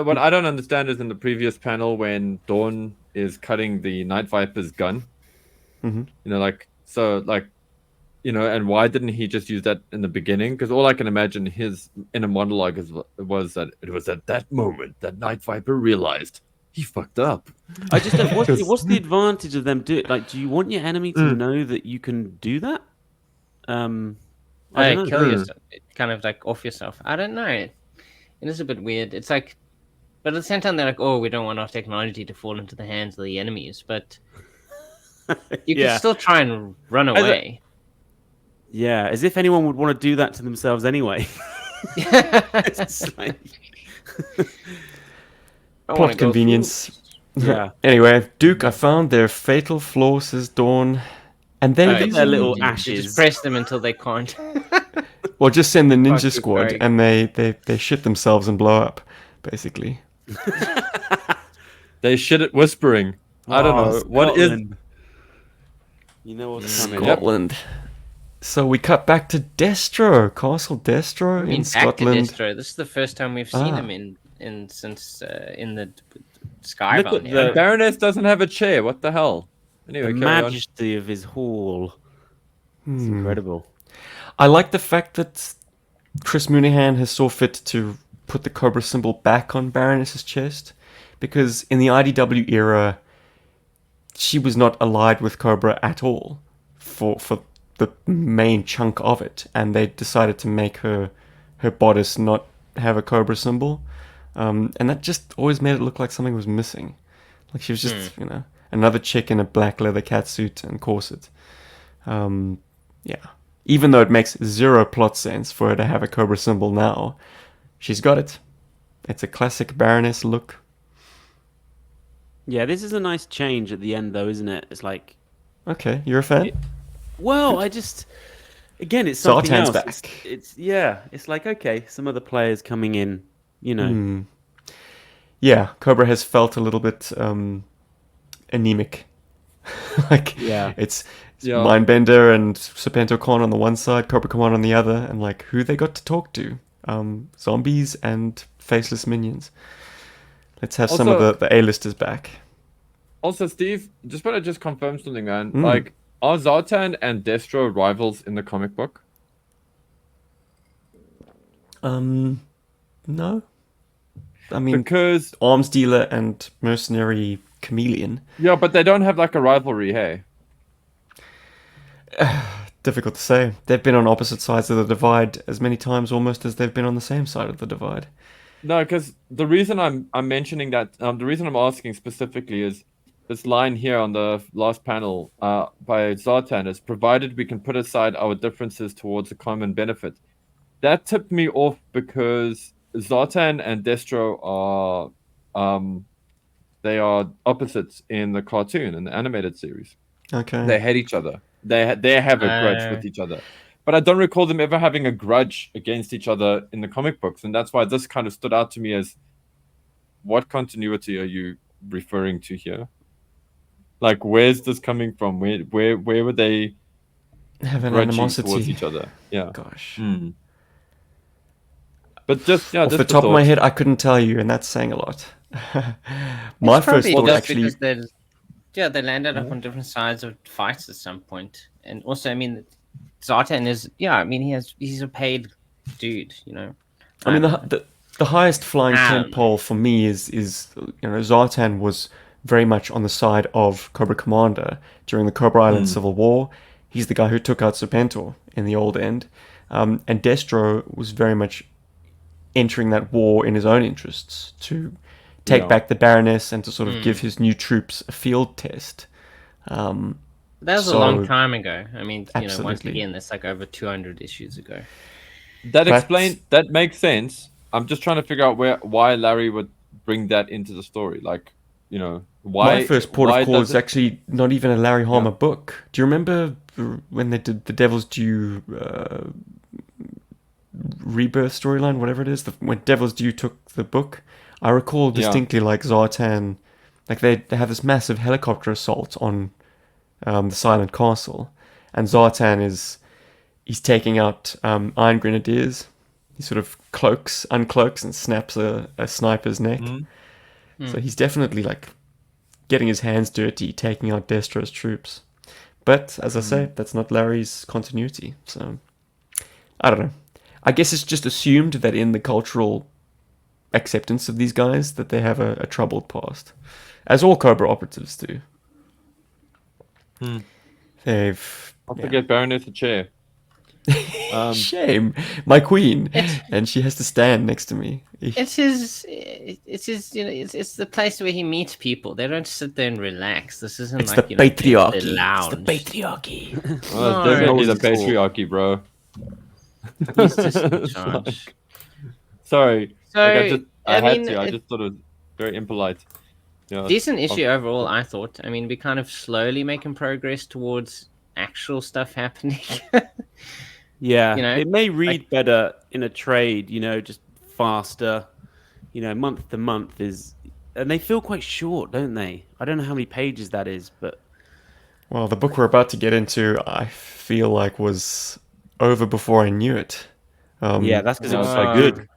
What I don't understand is in the previous panel when Dawn is cutting the Night Viper's gun. Mhm. You know, like so, like you know, and why didn't he just use that in the beginning? Because all I can imagine his inner monologue was that it was at that moment that Night Viper realized he fucked up. I just don't. What's the advantage of them do it? Like, do you want your enemy to know that you can do that? I don't know. Kill yourself, kind of like off yourself. I don't know. It is a bit weird. It's like, but at the same time, they're like, oh, we don't want our technology to fall into the hands of the enemies. But you Yeah. can still try and run away. Yeah, as if anyone would want to do that to themselves anyway. It's like, I wanna Plot go convenience. yeah. Anyway, Duke, I found their fatal flaw, says Dawn. And then Alright, these their are- little You ashes. just press them until they can't. well, just send the ninja Fuck, squad Craig. and they shit themselves and blow up, basically. They shit at whispering. I don't know what is. Scotland. You know what's coming. Yep. Scotland. So we cut back to Destro, Castle Destro I mean, in back to Scotland. Destro. This is the first time we've seen Ah. him in since in the Look Skybound. at Yeah. the- Baroness doesn't have a chair. What the hell? Anyway, The carry on. majesty of his hall. It's Hmm. incredible. I like the fact that Chris Moonihan has saw fit to put the Cobra symbol back on Baroness's chest, because in the IDW era, she was not allied with Cobra at all for the main chunk of it, and they decided to make her bodice not have a Cobra symbol, and that just always made it look like something was missing, like she was just another chick in a black leather catsuit and corset. Yeah, even though it makes zero plot sense for her to have a Cobra symbol now, she's got it. It's a classic Baroness look. Yeah, this is a nice change at the end, though, isn't it? It's like, Okay, you're a fan? well, again, it's something Zartan's else. back. It's like, okay, some other players coming in, you know. Yeah, Cobra has felt a little bit anemic. Like, Yeah. it's Yeah. Mindbender and Serpento Con on the one side, Cobra Commander on the other, and like who they got to talk to. Zombies and faceless minions. Let's have some of Also- the A-listers back. Also, Steve, just want to just confirm something, man. Like, are Zartan and Destro rivals in the comic book? No. I mean, Because arms dealer and mercenary chameleon. yeah, but they don't have like a rivalry, hey? difficult to say. They've been on opposite sides of the divide as many times almost as they've been on the same side of the divide. No, because the reason I'm mentioning that, the reason I'm asking specifically is this line here on the last panel by Zartan is, provided we can put aside our differences towards a common benefit. That tipped me off because Zartan and Destro they are opposites in the cartoon, in the animated series. Okay. They hate each other. They have a grudge with each other. But I don't recall them ever having a grudge against each other in the comic books, and that's why this kind of stood out to me as, what continuity are you referring to here? Like, where's this coming from? Where were they Have an grudgy animosity towards each other? Yeah. Gosh. But just Off the top of my head, I couldn't tell you, and that's saying a lot. My It's first probably thought just actually. because they landed up on different sides of fights at some point, and also, I mean, Zartan is he's a paid dude, you know. I mean, the highest flying tentpole for me is Zartan was very much on the side of Cobra Commander during the Cobra Island Civil War. He's the guy who took out Serpentor in the old end, and Destro was very much entering that war in his own interests to take back the Baroness and to sort of give his new troops a field test. That was a long time ago. I mean, once again, that's like over 200 issues ago. That makes sense. I'm just trying to figure out why Larry would bring that into the story. Like, why? My first port of call is actually not even a Larry Hama book. Do you remember when they did the Devil's Due Rebirth storyline, whatever it is, when Devil's Due took the book? I recall distinctly like Zartan, like they have this massive helicopter assault on the Silent Castle, and Zartan he's taking out Iron Grenadiers. He sort of uncloaks and snaps a sniper's neck. So he's definitely like getting his hands dirty, taking out Destro's troops. But as I say, that's not Larry's continuity. So I don't know. I guess it's just assumed that in the cultural acceptance of these guys that they have a troubled past, as all Cobra operatives do. They've. I'll forget Baroness a chair. Shame, my queen, and she has to stand next to me. It's his, it's the place where he meets people. They don't sit there and relax. This isn't it's like the patriarchy. The lounge. It's the patriarchy. Well, it's definitely the patriarchy, bro. He's just in charge. Sorry. So I just thought it was very impolite. Yeah, decent issue overall, I thought. I mean, we're kind of slowly making progress towards actual stuff happening. Yeah, it may read better in a trade, just faster. Month to month and they feel quite short, don't they? I don't know how many pages that is, but well, the book we're about to get into, I feel like was over before I knew it. That's because it was so good.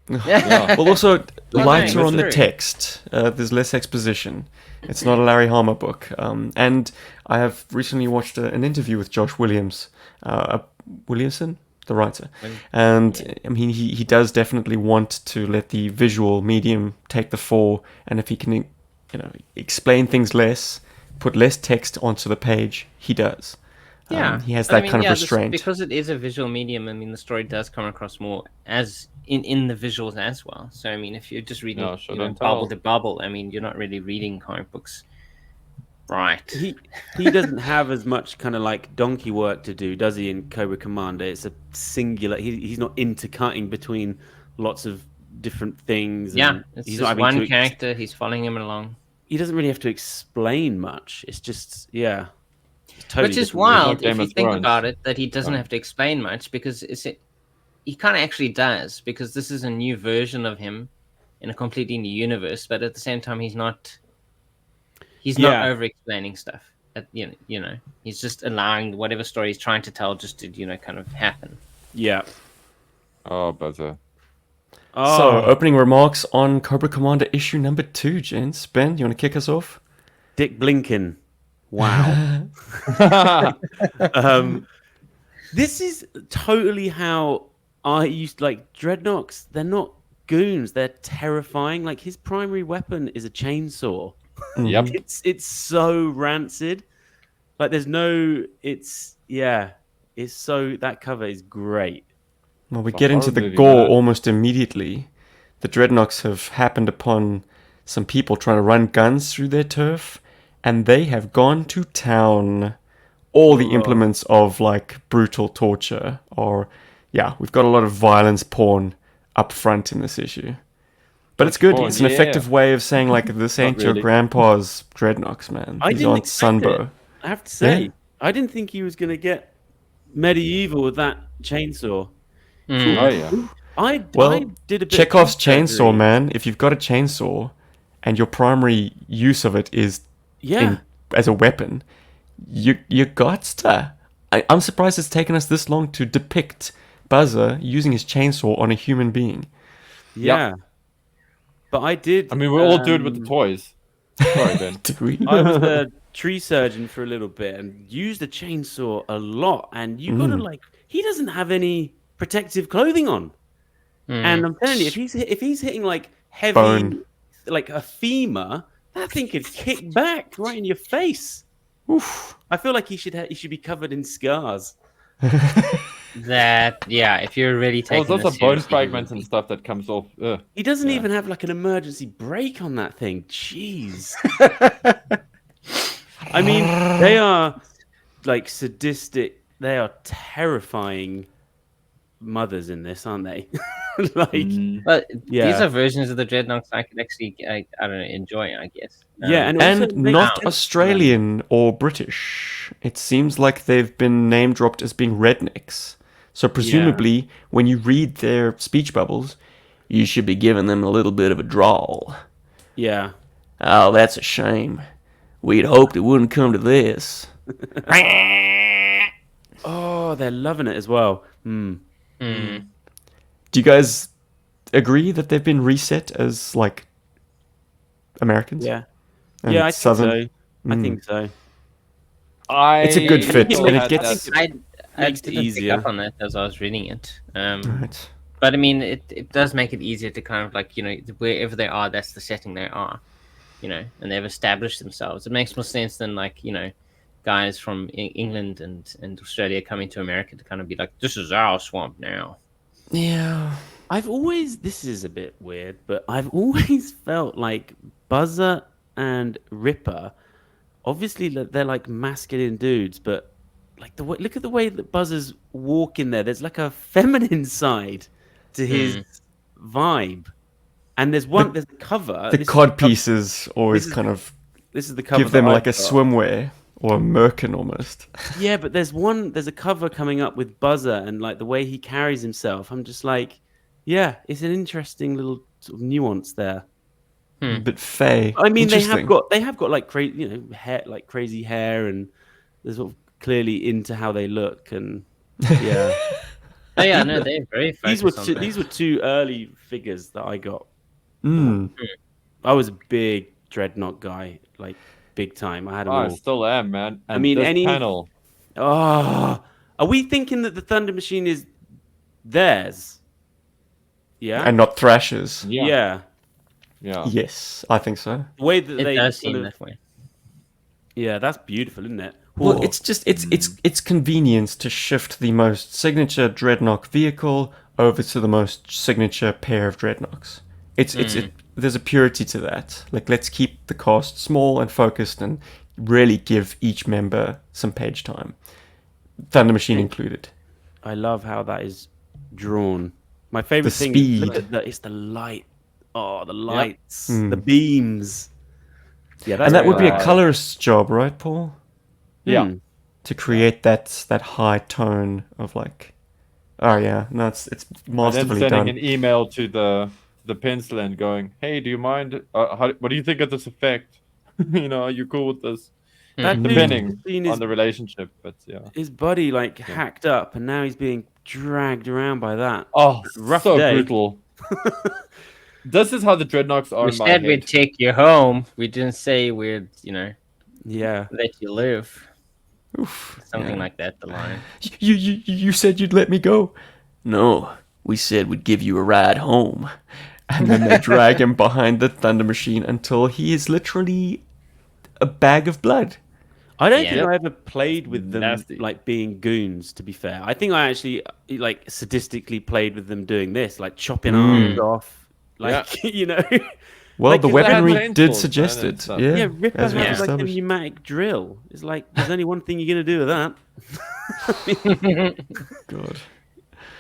Well, also lighter on the text. There's less exposition. It's not a Larry Hama book. And I have recently watched an interview with Josh Williamson, the writer, and I mean he does definitely want to let the visual medium take the fall, and if he can, explain things less, put less text onto the page, he does. Yeah, he has that kind of restraint because it is a visual medium. I mean, the story does come across more as in the visuals as well. So I mean, if you're just reading bubble to bubble, I mean, you're not really reading comic books, right? He doesn't have as much kind of like donkey work to do, does he? In Cobra Commander, it's a singular. He's not intercutting between lots of different things. Yeah, it's just one character. He's following him along. He doesn't really have to explain much. It's just totally which is wild if you think about it, that he doesn't have to explain much, because he kind of actually does, because this is a new version of him in a completely new universe, but at the same time he's not over explaining stuff. He's just allowing whatever story he's trying to tell just to kind of happen. Buzzer. So opening remarks on Cobra Commander issue number 2, gents. Ben, you want to kick us off? Dick Blinken. Wow. This is totally how I used to like Dreadnoks. They're not goons. They're terrifying. Like his primary weapon is a chainsaw. Yep. It's so rancid. Like there's no. That cover is great. Well, we It's a get into horror the movie, gore man. almost immediately. The Dreadnoks have happened upon some people trying to run guns through their turf, and they have gone to town. All the Oh. implements of like brutal torture, or yeah, we've got a lot of violence porn up front in this issue. But it's good. porn, It's an yeah. effective way of saying like this ain't your really. grandpa's Dreadnoks, man. I These didn't aren't expect it. Sunbow. I have to say, Yeah. I didn't think he was going to get medieval with that chainsaw. Mm. Oh yeah. I Well, did a bit Chekhov's of research. chainsaw, man. If you've got a chainsaw and your primary use of it is Yeah. as a weapon, you gots to. I'm surprised it's taken us this long to depict Buzzer using his chainsaw on a human being. Yeah. But I did. I mean, we all do it with the toys. Sorry, Ben. Do we? I was a tree surgeon for a little bit and used the chainsaw a lot. And you gotta he doesn't have any protective clothing on. And I'm telling you, if he's hitting like heavy, Bone. like a femur, that thing could kick back right in your face. Oof. I feel like he should be covered in scars. That if you're really Well, taking there's this also bone seriously, fragments and stuff that comes off. Ugh. He doesn't Yeah. even have like an emergency brake on that thing. Jeez. I mean, they are like sadistic. They are terrifying mothers in this, aren't they? Like, Mm. But Yeah. these are versions of the Dreadnoks I could actually, I don't know, enjoy, I guess. yeah, and, And also they- not Australian or British. It seems like they've been name dropped as being rednecks. So presumably, when you read their speech bubbles, you should be giving them a little bit of a drawl. Yeah. Oh, that's a shame. We'd hoped it wouldn't come to this. Oh, they're loving it as well. Mm. Do you guys agree that they've been reset as like Americans? Yeah. And Yeah, I Southern? think so. I think so. It's a good fit, still and it had gets- that- I Makes it didn't easier. pick up on that as I was reading it. Right. But I mean, it does make it easier to kind of like, you know, wherever they are, that's the setting they are, you know, and they've established themselves. It makes more sense than like, you know, guys from England and Australia coming to America to kind of be like, this is our swamp now. Yeah. This is a bit weird, but I've always felt like Buzzer and Ripper, obviously they're like masculine dudes, but like look at the way that Buzzers walk in there. There's like a feminine side to his vibe. And there's a cover. The This is cod cover- pieces always this is- kind of This is the cover. give them that like a I've got. swimwear or a merkin almost. Yeah, but there's a cover coming up with Buzzer and like the way he carries himself. I'm just like, yeah, it's an interesting little sort of nuance there. A bit fey. I mean, they Interesting. have got like crazy, you know, hair, like crazy hair, and they're sort of clearly into how they look, and yeah. Oh yeah, no, they're very these focused on that. were two early figures that I got. Mm. I was a big Dreadnought guy, like big time. I had them I all. still am, man. And mean, this any- panel. Oh, are we thinking that the Thunder Machine is theirs? Yeah. And not Thrashers. Yeah. Yes, I think so. The way that It they does sort seem of- that way. Yeah, that's beautiful, isn't it? Well, Whoa. it's just it's convenience to shift the most signature Dreadnought vehicle over to the most signature pair of Dreadnoughts. There's a purity to that. Like, let's keep the cast small and focused, and really give each member some page time, Thunder Machine included. I love how that is drawn. My favorite The thing speed. look at it's the light. Oh, the lights, the beams. Yeah, that's And that would be a right. colorist's job, right, Paul? Yeah. Mm. To create that high tone of like, oh yeah, no, it's And then masterfully sending done. an email to the pencil and going, "Hey, do you mind? What do you think of this effect? You know, are you cool with this?" That dude Depending has seen his, on the relationship, but yeah. his buddy like hacked up, and now he's being dragged around by that. Oh, Rough so day. brutal. This is how the Dreadnoughts are We in my said head. we'd take you home. We didn't say we'd, you know, Yeah, let you live. Oof, Something yeah. like that, the line. You said you'd let me go. No, we said we'd give you a ride home. And then they drag him behind the Thunder Machine until he is literally a bag of blood. I don't Yeah. think I ever played with them Nasty. like being goons, to be fair. I think I actually like sadistically played with them doing this, like chopping arms off. Like, you know. Well, Like, the 'cause they had, weaponry like, did chainsaws, suggest man, and it. stuff. Yeah, yeah, Ripper as we've had like a established. pneumatic drill. It's like there's only one thing you're gonna do with that. God.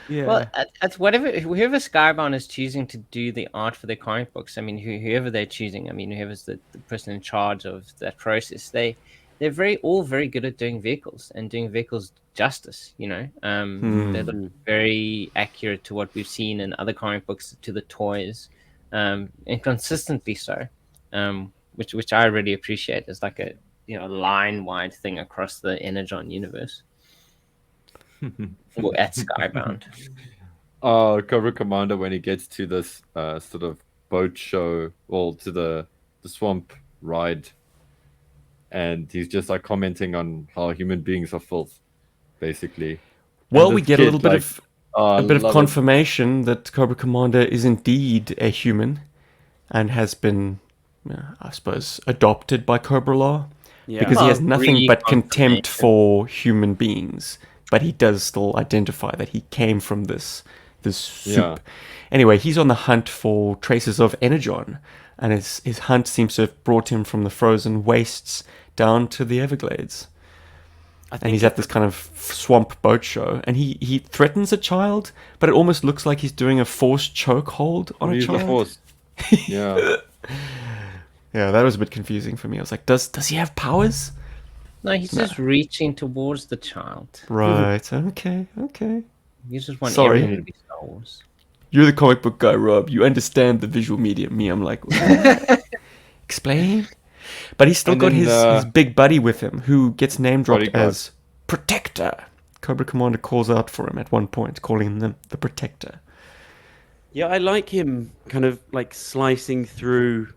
Yeah. Well, at whoever Skybound is choosing to do the art for their comic books, I mean, whoever they're choosing, I mean, whoever's the person in charge of that process, they're all very good at doing vehicles and doing vehicles justice. You know, they look very accurate to what we've seen in other comic books, to the toys, and consistently so, which I really appreciate as like a line wide thing across the Energon universe. Or at Skybound. Cobra Commander, when he gets to this sort of boat show, well, to the swamp ride, and he's just like commenting on how human beings are filth, basically. Well, And we this get a kid, little bit like, of I a bit of love it. confirmation that Cobra Commander is indeed a human and has been, I suppose, adopted by Cobra Law. Yeah. Because he has Well, nothing but contempt reconfirmation. for human beings, but he does still identify that he came from this soup. Yeah. Anyway, he's on the hunt for traces of Energon, and his hunt seems to have brought him from the frozen wastes down to the Everglades. I And think he's at this kind of swamp boat show, and he threatens a child, but it almost looks like he's doing a forced chokehold on a Use the child. force. Yeah. Yeah, that was a bit confusing for me. I was like, does he have powers? No, he's just reaching towards the child. Right. Okay. You just want Sorry. everything to be Star Wars. You're the comic book guy, Rob. You understand the visual medium. Me, I'm like, explain. But he's still And got then, his big buddy with him, who gets name dropped Bodyguard. as Protector. Cobra Commander calls out for him at one point, calling him the Protector. Yeah, I like him kind of like slicing through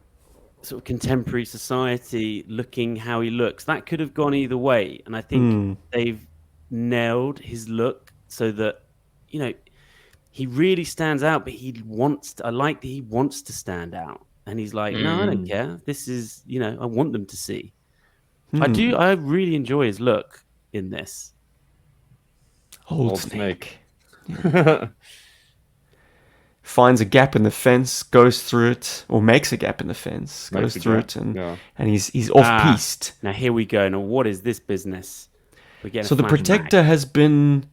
sort of contemporary society, looking how he looks. That could have gone either way, and I think they've nailed his look so that he really stands out. But I like that he wants to stand out, and he's like, no, I don't care. This is I want them to see. I really enjoy his look in this. Old Snake. Finds a gap in the fence, goes through it, or makes a gap in the fence, goes through it, and he's off-piste. Now here we go. Now what is this business? We're getting So the Protector has been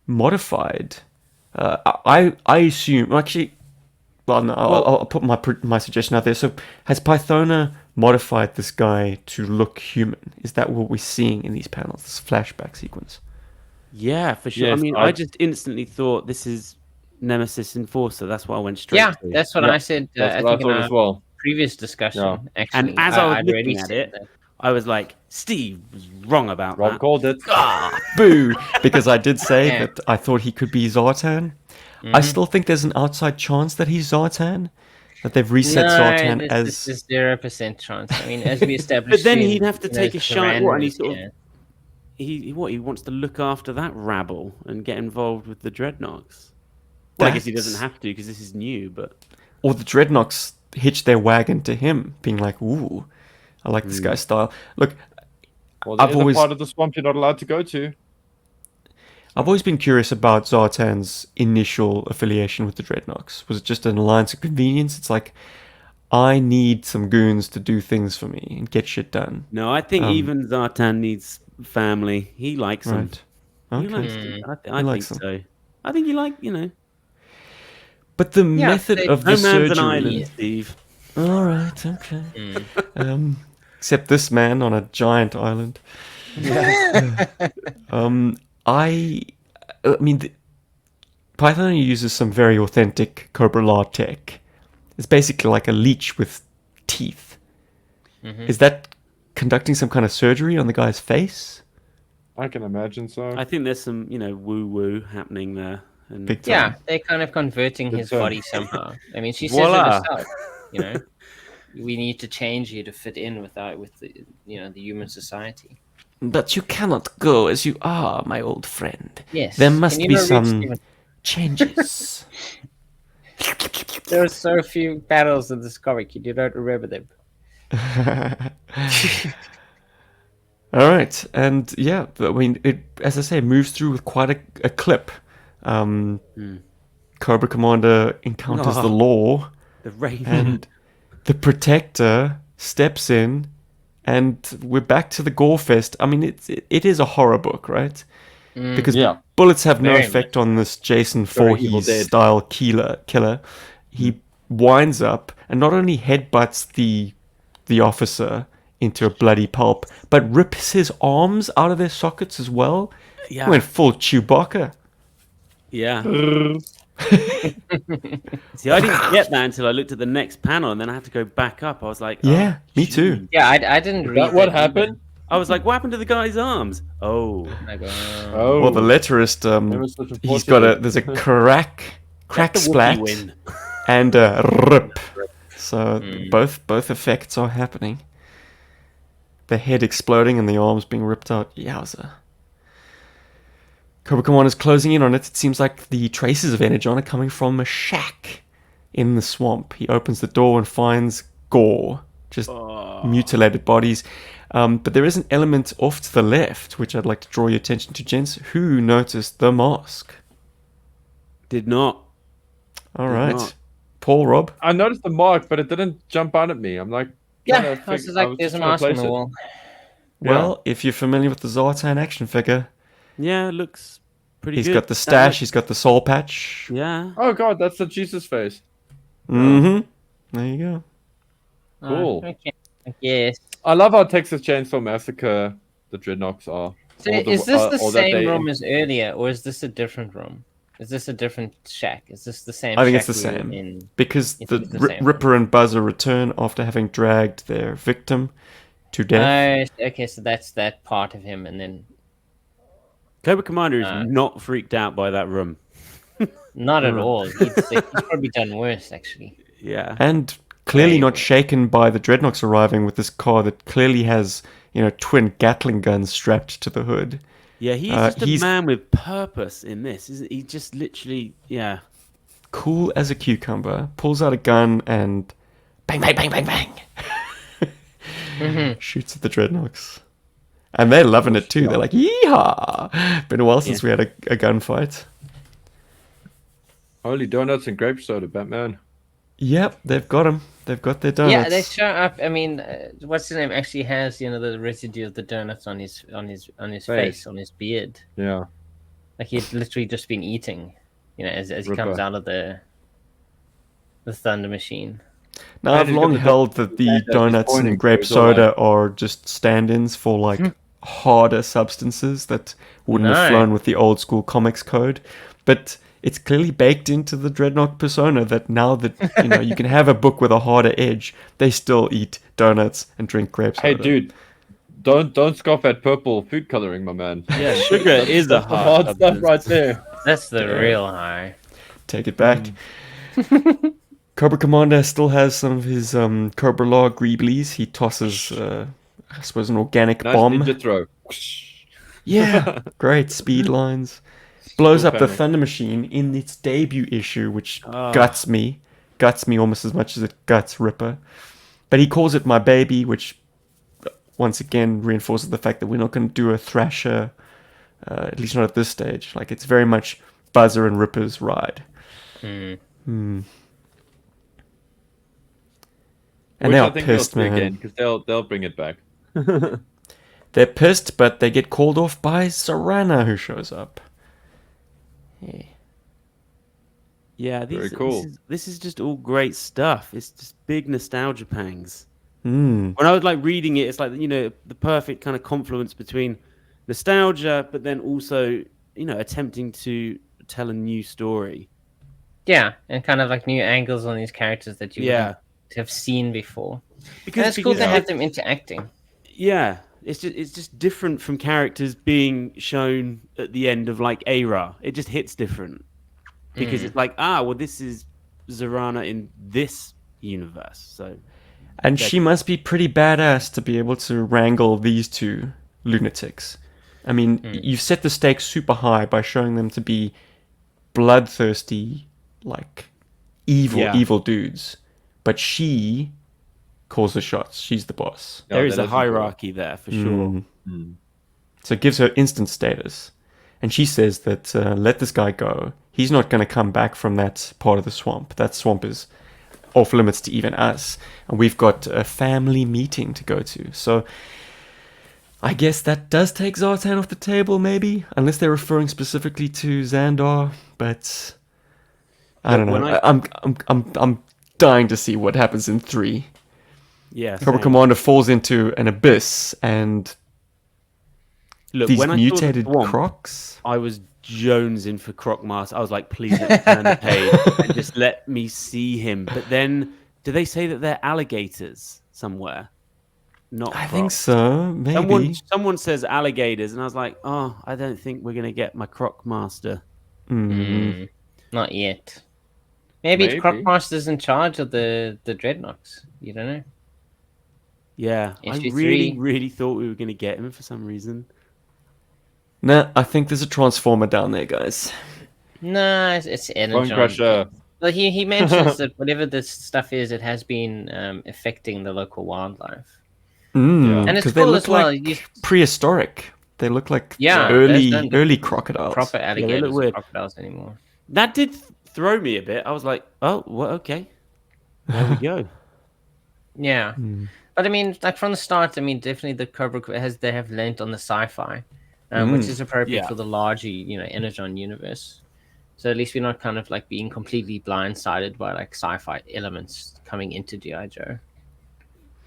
modified. I assume, actually, well, no, I'll put my suggestion out there. So has Pythona modified this guy to look human? Is that what we're seeing in these panels, this flashback sequence? Yeah, for sure. Yes, I mean, I just instantly thought this is Nemesis Enforcer. That's what I went straight Yeah, to. that's what I said. That's I what I think in thought our as well. previous discussion. Yeah. Actually, And as I was I'd already looking at said it, that. I was like, Steve was wrong about Rob that. called it. Boo! Because I did say Yeah. that I thought he could be Zartan. I still think there's an outside chance that he's Zartan. That they've reset Zartan as... This is 0% chance. I mean, as we established. But then soon, he'd have to take a shot. What? And he Saran sort wrap, of he wants to look after that rabble and get involved with the Dreadnoks. Well, I guess he doesn't have to because this is new, but Or the Dreadnoks hitch their wagon to him, being like, ooh, I like this guy's style. Look, Well, there's I've always... a part of the swamp you're not allowed to go to. I've always been curious about Zartan's initial affiliation with the Dreadnoks. Was it just an alliance of convenience? It's like, I need some goons to do things for me and get shit done. no, I think even Zartan needs family. He likes them. Right. He Okay. likes them. I think likes them. so. I think he But the method of no the man's surgery... an island, Steve. All right, okay. Except this man on a giant island. I mean, Python uses some very authentic Cobra Law tech. It's basically like a leech with teeth. Is that conducting some kind of surgery on the guy's face? I can imagine so. I think there's some, woo-woo happening there. And Big time. Yeah, they're kind of converting his so. body somehow. I mean, she says Voila. it herself. We need to change you to fit in with the the human society. But you cannot go as you are, my old friend. Yes. There must Can you be not read, some Stephen? changes. There are so few battles in this comic, you do not remember them. All right, and yeah, I mean, it, as I say, moves through with quite a clip. Cobra Commander encounters the Oh. law, The raven. and the Protector steps in, and we're back to the gore fest. I mean, it is a horror book, right? Because Yeah. bullets have no Very effect on this Jason Very Evil Voorhees Dead. style killer. He winds up and not only headbutts the officer into a bloody pulp, but rips his arms out of their sockets as well. Yeah. He went full Chewbacca. Yeah. See, I didn't get that until I looked at the next panel, and then I had to go back up. I was like, Yeah, oh, me too. gee. Yeah, I didn't read That what either. happened? I was like, what happened to the guy's arms? Oh. Like, Oh. Well, the letterist, That was such a he's got fortunate- there's a crack Let the Wookiee splat win. and a rip. So both effects are happening. The head exploding and the arms being ripped out. Yowza. Cobra Commander is closing in on it. It seems like the traces of Energon are coming from a shack in the swamp. He opens the door and finds gore, just mutilated bodies. But there is an element off to the left, which I'd like to draw your attention to, gents. Who noticed the mask? Did not. All Did right. not. Paul, Rob? I noticed the mark, but it didn't jump out at me. I'm like, yeah, trying to I was fig- just I like, was there's a just trying to mask on place the it. wall. Well, if you're familiar with the Zartan action figure, Yeah, it looks pretty he's good. got the stash, he's got the soul patch. Yeah. Oh god, that's the Jesus face. Mm-hmm. There you go. Cool. Okay. Yes. I love how Texas Chainsaw Massacre the Dreadnoks are. So All the- is this the all that same they- room as earlier, or is this a different room? Is this a different shack? Is this the same? I think shack it's the we were same. in? Because You the think it's the same Ripper and Buzzer return after having dragged their victim to death. Okay, so that's that part of him, and then Cobra Commander is not freaked out by that room. not at all. He's probably done worse, actually. Yeah. And clearly Right. not shaken by the Dreadnoks arriving with this car that clearly has, twin Gatling guns strapped to the hood. Yeah, he's just a he's- man with purpose in this, isn't he? Just literally, yeah. Cool as a cucumber, pulls out a gun and bang, bang, bang, bang, bang. Shoots at the Dreadnoks. And they're loving it too. They're like, yeehaw! Been a while since we had a gunfight. Holy donuts and grape soda, Batman. Yep, they've got them. They've got their donuts. Yeah, they show up. I mean, what's his name? Actually, has the residue of the donuts on his face, on his beard. Yeah. Like he'd literally just been eating, as he Ripper. comes out of the thunder machine. Now, I've he's got long the held that the he's donuts pointing, and grape so it's all soda are just stand-ins for like harder substances that wouldn't have No. flown with the old school comics code. But it's clearly baked into the Dreadnought persona that now that you can have a book with a harder edge, they still eat donuts and drink grape soda. Hey dude, don't scoff at purple food coloring, my man. Yeah, sugar is a That's the hard hard stuff substance. right there. That's the real high. Take it back. Cobra Commander still has some of his Cobra Law Greeblies. He tosses, I suppose, an organic Nice bomb. ninja throw. Yeah, great speed lines. Blows Still up the panic. Thunder Machine in its debut issue, which guts me almost as much as it guts Ripper. But he calls it my baby, which once again reinforces the fact that we're not going to do a Thrasher, at least not at this stage. Like, it's very much Buzzer and Ripper's ride. And Which they I are think pissed, they'll do man. again because they'll bring it back. They're pissed, but they get called off by Serana, who shows up. Yeah. Yeah, Very cool. This is just all great stuff. It's just big nostalgia pangs. Mm. When I was like reading it, it's like the perfect kind of confluence between nostalgia, but then also attempting to tell a new story. Yeah, and kind of like new angles on these characters that you wouldn't have seen before. And it's cool to have them interacting. Yeah, it's just different from characters being shown at the end of like ARAH. It just hits different because it's like, well, this is Zarana in this universe. So, And she must be pretty badass to be able to wrangle these two lunatics. I mean, you've set the stakes super high by showing them to be bloodthirsty, like evil dudes. But she calls the shots. She's the boss. Yeah, there is that a is important. hierarchy there for sure. So it gives her instant status. And she says that let this guy go. He's not going to come back from that part of the swamp. That swamp is off limits to even us. And we've got a family meeting to go to. So I guess that does take Zartan off the table, maybe, unless they're referring specifically to Xandar. But I don't know. I'm dying to see what happens in 3. Yeah, Cobra same. Commander falls into an abyss, and Look, these when mutated I saw the swamp, crocs. I was jonesing for Crocmaster. I was like, please let me turn the page and just let me see him. But then, do they say that they're alligators somewhere? Not I think crocs. so. Maybe. Someone says alligators, and I was like, oh, I don't think we're gonna get my Crocmaster. Not yet. Maybe Maybe. Crocmaster's in charge of the dreadnoks. You don't know. Yeah, I Issue really, 3. really thought we were gonna get him for some reason. Nah, I think there's a transformer down there, guys. No, it's Bone Energon. Crusher. Well, he mentions that whatever this stuff is, it has been affecting the local wildlife. And it's Because they cool look as well. like prehistoric. They look like Yeah, those don't early look crocodiles. proper they alligators look or weird. crocodiles anymore. That did throw me a bit. I was like, oh, well, okay, there we go. Yeah, but I mean, like from the start, I mean, definitely the Cobra they have lent on the sci-fi, which is appropriate Yeah. for the larger, Energon universe. So at least we're not kind of like being completely blindsided by like sci-fi elements coming into GI Joe.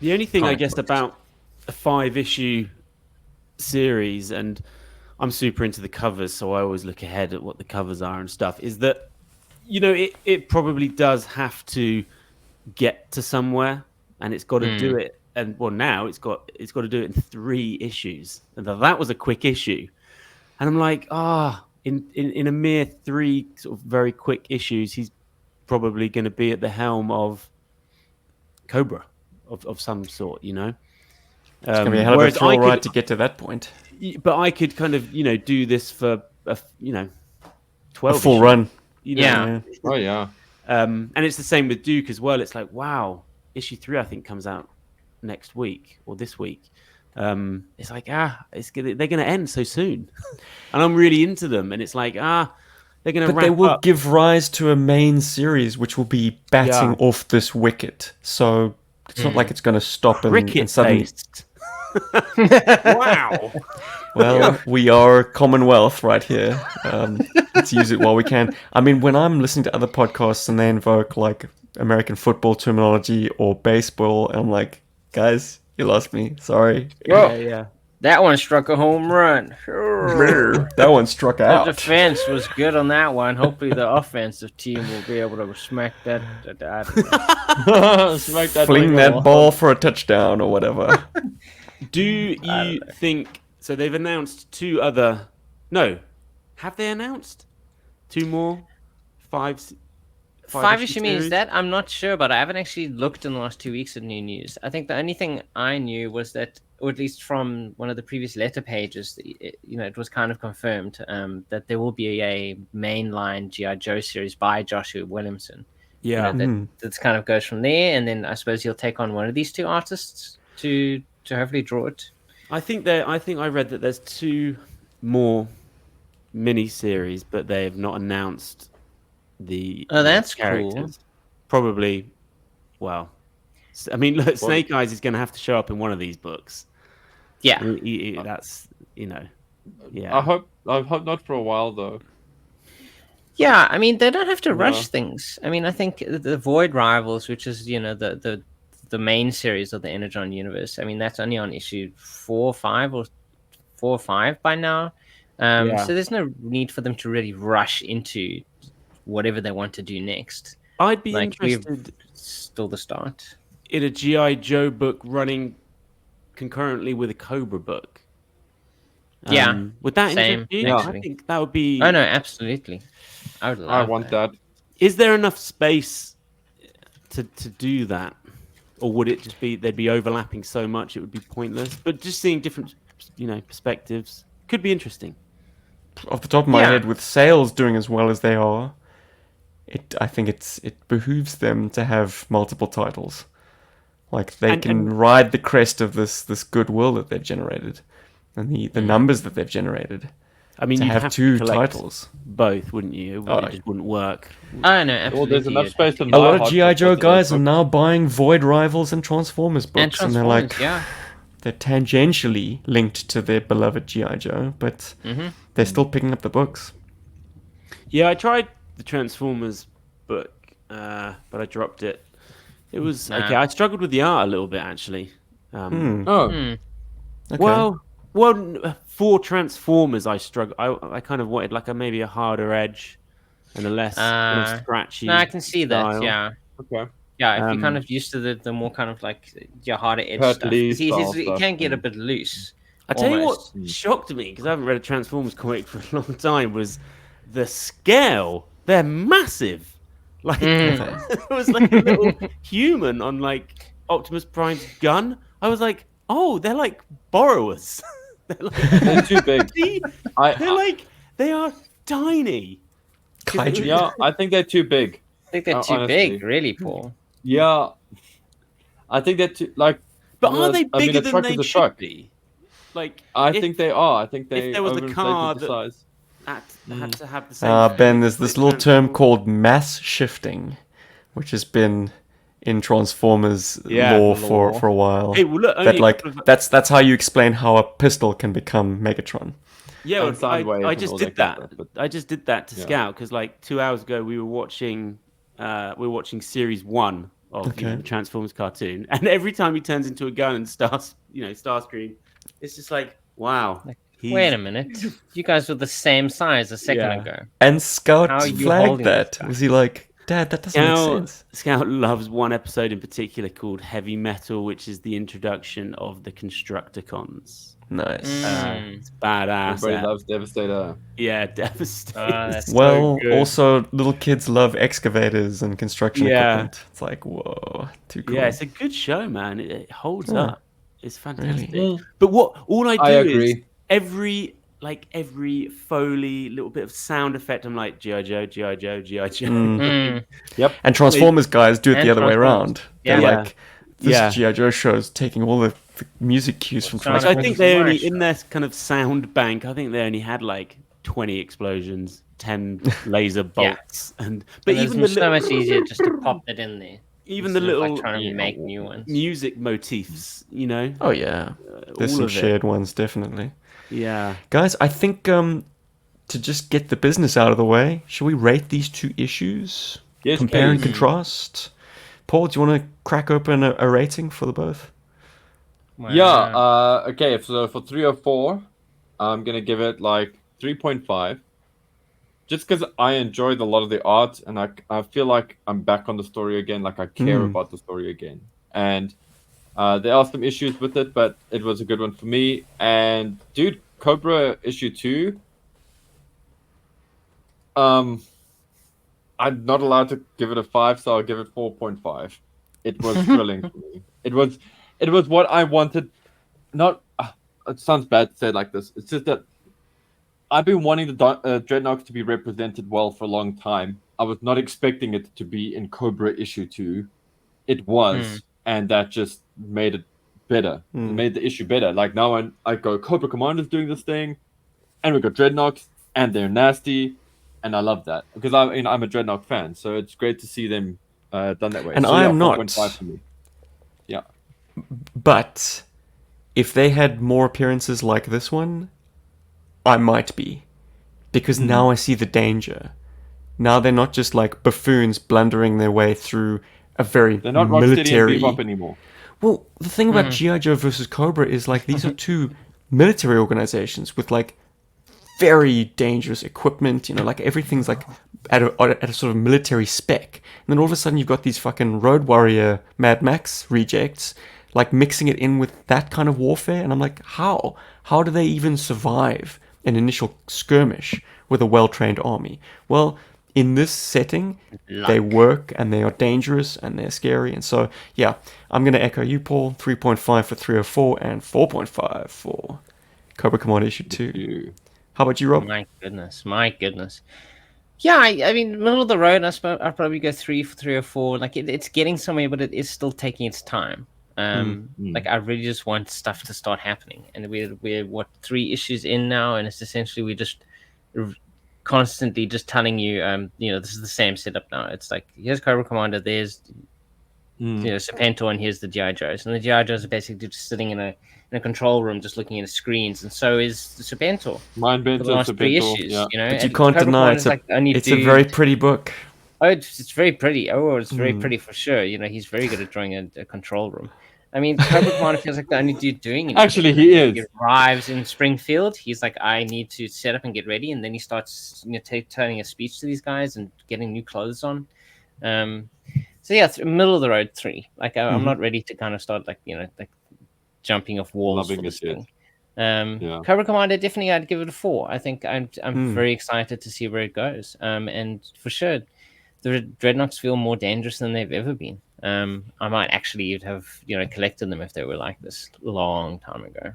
The only thing I Comic guess books. about a 5-issue series, and I'm super into the covers, so I always look ahead at what the covers are and stuff, is that, it probably does have to get to somewhere, and it's got to do it. And well, now it's got to do it in 3 issues, and that was a quick issue. And I'm like, in a mere 3 sort of very quick issues, he's probably going to be at the helm of Cobra of some sort, It's gonna be a hell of a thrill ride to get to that point. But I could kind of, do this for 12 A full issues, run. Yeah. Oh yeah. And it's the same with Duke as well. It's like, wow, issue 3 I think comes out next week or this week. It's like, they're going to end so soon, and I'm really into them. And it's like, they're going to But they wrap will up. give rise to a main series, which will be batting off this wicket. So it's not like it's going to stop and Cricket suddenly. based. Wow. Well, we are Commonwealth right here. Let's use it while we can. I mean, when I'm listening to other podcasts and they invoke like American football terminology or baseball, I'm like, guys, you lost me. Sorry. Yeah. That one struck a home run. Sure. That one struck The out. defense was good on that one. Hopefully, the offensive team will be able to smack that. I don't know. Smack that Fling thing that off. ball for a touchdown or whatever. Do you think so? They've announced 2 other. No, have they announced 2 more? 5 5-issue means series? that I'm not sure, but I haven't actually looked in the last 2 weeks at new news. I think the only thing I knew was that, or at least from one of the previous letter pages, it was kind of confirmed that there will be a mainline GI Joe series by Joshua Williamson. Yeah. That kind of goes from there, and then I suppose he'll take on one of these 2 artists to hopefully draw it. I think I read that there's 2 more mini series, but they have not announced the. Oh, that's characters. cool. Probably. Well, I mean, look, Snake Eyes is going to have to show up in one of these books. Yeah. That's yeah. I hope not for a while though. Yeah, I mean, they don't have to rush things. I mean, I think the Void Rivals, which is, the main series of the Energon universe, I mean, that's only on issue 4 or 5 by now. So there's no need for them to really rush into whatever they want to do next. I'd be Like, interested Still the start. in a GI Joe book running concurrently with a Cobra book. Yeah, Would that same, interest you? actually. I think that would be. Oh, no, absolutely. I would love I want that. Is there enough space to do that, or would it just be they'd be overlapping so much it would be pointless? But just seeing different, perspectives could be interesting. Off the top of my head, with sales doing as well as they are, I think it behooves them to have multiple titles. Like they And- can and- ride the crest of this goodwill that they've generated, and the numbers that they've generated. I mean, To you'd have have two to collect titles. both, wouldn't you? Oh, It just wouldn't work. Oh no, Well, absolutely. there's enough space in A my lot of heart GI for Joe both of those guys are books. now buying Void Rivals and Transformers And books, and they're Transformers, like, yeah. they're tangentially linked to their beloved GI Joe, but they're still picking up the books. Yeah, I tried the Transformers book, but I dropped it. It was Nah. okay. I struggled with the art a little bit, actually. Oh, Okay. Well, for Transformers, I struggle. I kind of wanted like maybe a harder edge and a less kind of scratchy. No, I can see that. style. Yeah, okay. yeah. If you're kind of used to the more kind of like your harder edge Pat stuff, Lee 'cause style it stuff, can get a mm. bit loose. I tell you what almost. shocked me, because I haven't read a Transformers comic for a long time, was the scale. They're massive. Like it was like a little human on like Optimus Prime's gun. I was like, oh, they're like borrowers. They're like, They're too big. they are tiny. Kaiju. Yeah, I think they're too big. I think they're too honestly. big, really, Paul. Yeah, I think they're too like. But are they I mean, bigger a than truck they is a should truck. be? Like, I if think they are. I think they there was a overinflated car the that- size. had to have the same. Ben, there's this little term Transformers. called mass shifting, which has been in Transformers Yeah, lore the for lore. a while. Hey, well, look, only That a like couple of- that's how you explain how a pistol can become Megatron. Yeah, and Soundwave I and just all did that that. kind of stuff, I just did that to Yeah. Scout because like 2 hours ago we were watching series 1 of Okay. the Transformers cartoon, and every time he turns into a gun and Starscream, it's just like wow. Wait a minute, you guys were the same size a second Yeah. ago. And Scout How are you flagged holding this that. back? Was he like, Dad, that doesn't make sense? Scout loves one episode in particular called Heavy Metal, which is the introduction of the Constructicons. Nice. It's badass. Everybody that. loves Devastator. Yeah, devastating. That's So Well, good. also little kids love excavators and construction Yeah. equipment. It's like, whoa, too cool. Yeah, it's a good show, man. It holds Yeah. up. It's fantastic. Really? But all I do I is agree. every Foley little bit of sound effect. I'm like G.I. Joe, G.I. Joe, G.I. Joe. Mm. And Transformers guys do it And the other way Transformers. around. They're Yeah. like, this Yeah. G.I. Joe show is taking all the music cues from So Like, Transformers. I think they only Nice. in their kind of sound bank. I think they only had like 20 explosions, 10 laser bolts, but And even the it's so little, much easier just to pop it in there. even the instead of, little like, trying to make new ones. music motifs, you know. Oh, yeah. There's all some of it. shared ones, definitely. Yeah. Guys, I think to just get the business out of the way, should we rate these two issues? Yes, Compare and please. contrast? Paul, do you want to crack open a rating for the both? Yeah. Okay. So for 3 or 4, I'm gonna give it like 3.5. Just because I enjoyed a lot of the art, and I feel like I'm back on the story again. Like I care about the story again, and there are some issues with it, but it was a good one for me. And dude, Cobra issue 2. I'm not allowed to give it a 5, so I'll give it 4.5. It was thrilling for me. It was what I wanted. Not it sounds bad to say it like this. It's just that I've been wanting the Dreadnoks to be represented well for a long time. I was not expecting it to be in Cobra issue 2. It was, and that just made it better. It made the issue better. Like now I go, Cobra Commander's doing this thing, and we got Dreadnoks, and they're nasty, and I love that because I'm a Dreadnought fan, so it's great to see them done that way. And so, I yeah, am not. 4.5 for me. Yeah. But if they had more appearances like this one, I might be. Because now I see the danger. Now they're not just like buffoons blundering their way through a very They're not Rocksteady and military... Bebop anymore. Well, the thing about G.I. Joe versus Cobra is like these are two military organizations with like very dangerous equipment, you know, like everything's like at a sort of military spec. And then all of a sudden you've got these fucking Road Warrior Mad Max rejects like mixing it in with that kind of warfare. And I'm like, how? How do they even survive an initial skirmish with a well-trained army? Well, in this setting, they work and they are dangerous and they're scary. And so, yeah, I'm going to echo you, Paul. 3.5 for 304 and 4.5 for Cobra Commander issue 2. How about you, Rob? My goodness. Yeah, I mean, middle of the road. I'll probably go 3 for 3 or 4. Like it's getting somewhere, but it is still taking its time. Like I really just want stuff to start happening, and we're what 3 issues in now, and it's essentially we're just constantly just telling you, this is the same setup now. It's like here's Cobra Commander, there's Serpentor, and here's the GI Joes, and the GI Joes are basically just sitting in a control room, just looking at screens, and so is the Serpentor. Mindbender, For the last 3 Serpentor, issues, yeah. But you and can't Cobra deny Commander's like the only it's a dude- very pretty book. Oh, it's very pretty. Oh, it's very pretty for sure. He's very good at drawing a control room. I mean, Cobra Commander feels like the only dude doing it. Actually, he is. He arrives in Springfield. He's like, I need to set up and get ready, and then he starts, turning a speech to these guys and getting new clothes on. So yeah, middle of the road 3. Like I'm not ready to kind of start like jumping off walls Loving for this it yet. thing. Yeah. Cobra Commander, definitely I'd give it a 4. I think I'm very excited to see where it goes. And for sure, the Dreadnoks feel more dangerous than they've ever been. I might actually have collected them if they were like this a long time ago.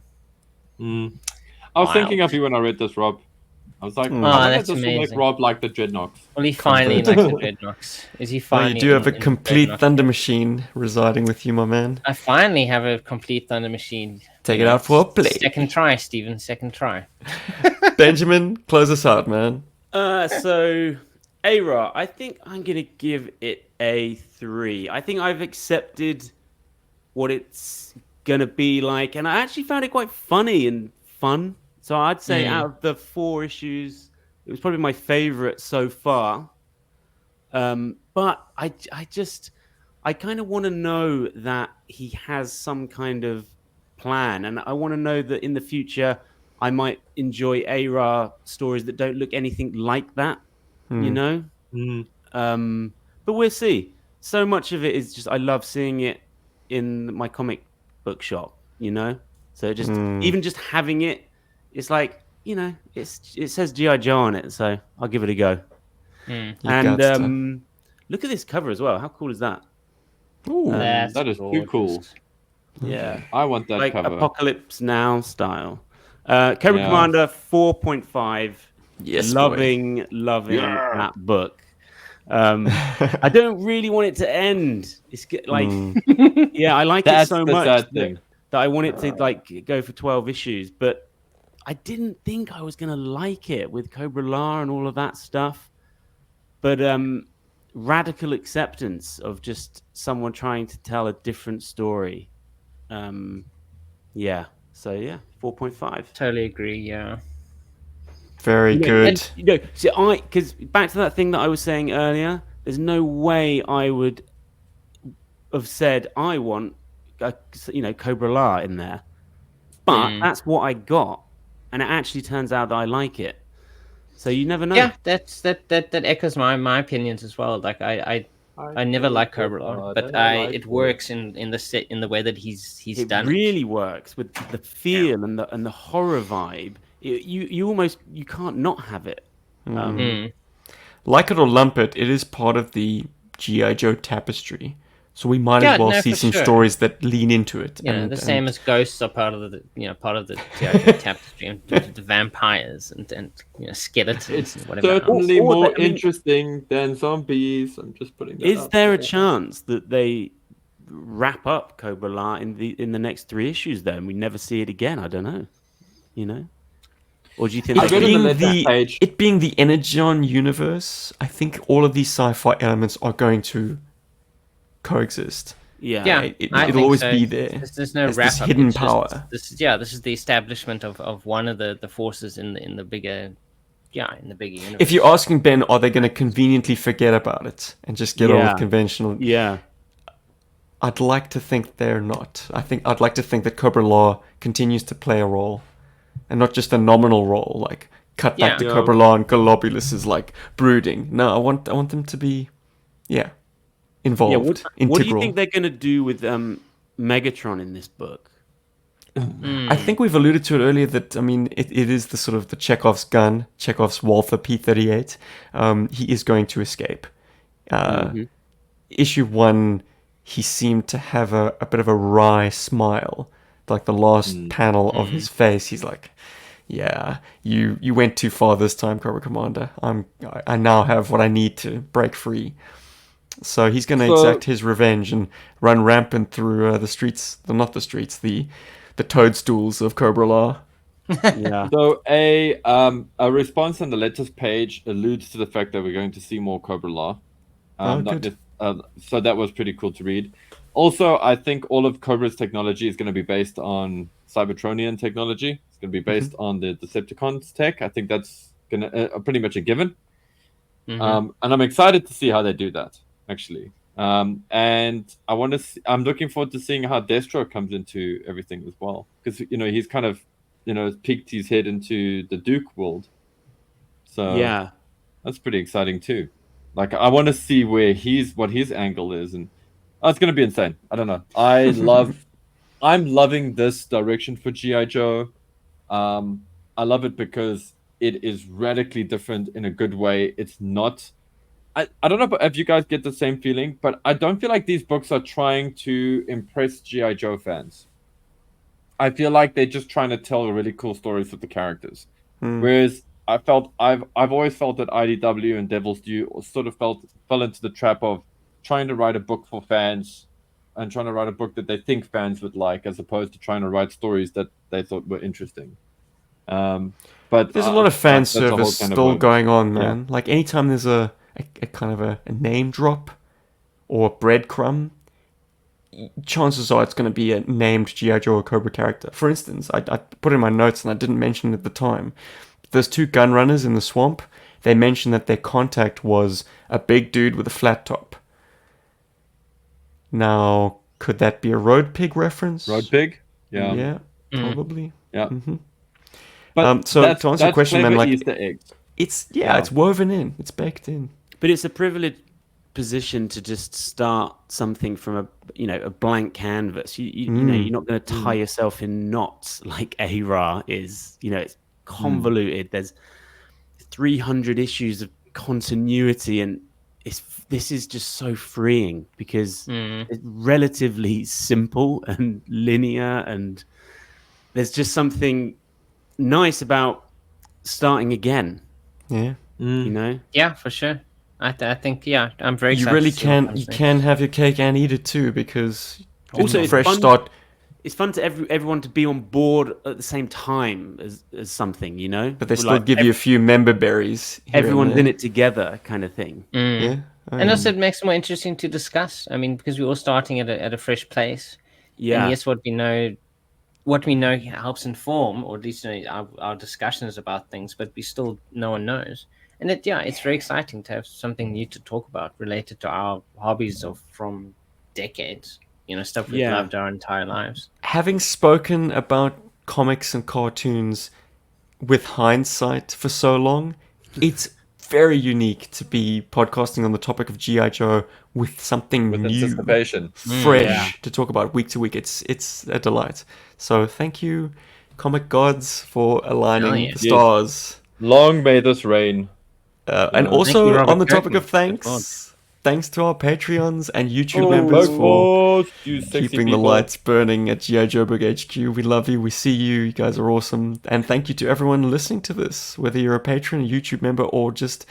I was Wow. thinking of you when I read this, Rob. I was like, I wonder if that's this will make amazing. Rob like the Dreadnoks. Well, he finally likes the Dreadnoks. Is he Oh, finally? you do have a in the complete Dreadnought? Thunder Machine residing with you, my man. I finally have a complete Thunder Machine. Take it out for a play. Second try, Steven. Second try. Benjamin, close us out, man. So, ARAH, I think I'm going to give it a 3. I think I've accepted what it's going to be like, and I actually found it quite funny and fun. So I'd say out of the 4 issues, it was probably my favorite so far. But I kind of want to know that he has some kind of plan, and I want to know that in the future I might enjoy ARAH stories that don't look anything like that, But we'll see. So much of it is just I love seeing it in my comic book shop, So just even just having it, it's like it says GI Joe on it, so I'll give it a go. And look at this cover as well. How cool is that? Ooh, That is too cool. Yeah, I want that like cover. Apocalypse Now style. Cobra Commander 4.5. yes, loving that book. I don't really want it to end. It's like, yeah, I like it so much that I want it to like go for 12 issues, but I didn't think I was gonna like it with Cobra La and all of that stuff. But radical acceptance of just someone trying to tell a different story. Yeah. So yeah, 4.5. Totally agree. Yeah. very good. And, see, because back to that thing that I was saying earlier, there's no way I would have said I want, Cobra La in there, but that's what I got, and it actually turns out that I like it. So you never know. Yeah, that echoes my opinions as well. Like I never liked Cobra La, but it works in the way that he's done it. Really works with the feel and the horror vibe. You can't not have it. Like it or lump it, it is part of the GI Joe tapestry. So we might as well see some stories that lean into it. The same as ghosts are part of the GI Joe tapestry, and the vampires and skeletons and whatever. Certainly more interesting than zombies. I'm just putting that Is out there a there. chance that they wrap up Cobra La in the next 3 issues though, and we never see it again? I don't know. Or do you think it being the Energon universe, I think all of these sci-fi elements are going to coexist. It'll always be there. There's no wrap this up. hidden power. This is the establishment of one of the forces in the bigger universe. If you're asking Ben, are they going to conveniently forget about it and just get on with conventional? Yeah. I'd like to think they're not. I'd like to think that Cobra La continues to play a role, and not just a nominal role. Like cut back to Cobra La and Globulus is like brooding. No, I want them to be, involved. What do you think they're going to do with Megatron in this book? I think we've alluded to it earlier that, it is the sort of the Chekhov's gun, Chekhov's Walther P-38. He is going to escape. Issue 1, he seemed to have a bit of a wry smile. Like the last panel of his face, he's like, yeah, you went too far this time, Cobra Commander. I now have what I need to break free. So he's going to So- exact his revenge and run rampant through the streets, not the streets, the toadstools of Cobra La. Yeah. So a response on the letters page alludes to the fact that we're going to see more Cobra Law. Oh, Not good. so that was pretty cool to read. Also, I think all of Cobra's technology is going to be based on Cybertronian technology. It's going to be based on the Decepticons tech. I think that's going to pretty much a given. Mhm. And I'm excited to see how they do that, actually. And I want to. I'm looking forward to seeing how Destro comes into everything as well, because he's kind of peeked his head into the Duke world. So Yeah. that's pretty exciting too. Like I want to see what his angle is, and it's going to be insane. I don't know. I'm loving this direction for GI Joe. I love it because it is radically different in a good way. It's not. I don't know if you guys get the same feeling, but I don't feel like these books are trying to impress GI Joe fans. I feel like they're just trying to tell really cool stories with the characters. Whereas I've always felt that IDW and Devil's Due sort of fell into the trap of trying to write a book for fans and trying to write a book that they think fans would like, as opposed to trying to write stories that they thought were interesting. But There's a lot of fan that's a whole service can of still worms. going on, man. Like anytime there's a kind of a name drop or a breadcrumb, chances are it's going to be a named G.I. Joe or Cobra character. For instance, I put in my notes and I didn't mention it at the time. There's two gun runners in the swamp. They mentioned that their contact was a big dude with a flat top. Now, could that be a Road Pig reference? Road Pig, Yeah, probably. yeah. Mm-hmm. But So that's, to answer your that's question, man, clever like Easter eggs. it's woven in, it's baked in. But it's a privileged position to just start something from a blank canvas. You know, you're not going to tie yourself in knots like ARAH is. It's convoluted. There's 300 issues of continuity, and this is just so freeing because it's relatively simple and linear, and there's just something nice about starting again. Yeah. Yeah, for sure. I think I'm very You excited. really to see what can. comes You next. can have your cake and eat it too, because Also, it's fresh fun- start. It's fun to everyone to be on board at the same time as something, But they still give you a few member berries. Here everyone's and in there. it together, kind of thing. Yeah. And also, it makes it more interesting to discuss. I mean, because we're all starting at a fresh place. Yeah. And yes, what we know helps inform, or at least our discussions about things. But no one knows. And it's very exciting to have something new to talk about related to our hobbies from decades. Stuff we've loved our entire lives. Having spoken about comics and cartoons with hindsight for so long, it's very unique to be podcasting on the topic of G.I. Joe with something With new, anticipation. fresh to talk about week to week. It's a delight. So thank you, comic gods, for aligning the stars. Long may this reign. And Thank also you, Robert on the topic Kirkman. of thanks to our Patreons and YouTube members for keeping the lights burning at GI Joburg HQ. We love you. We see you. You guys are awesome. And thank you to everyone listening to this, whether you're a patron, a YouTube member, or just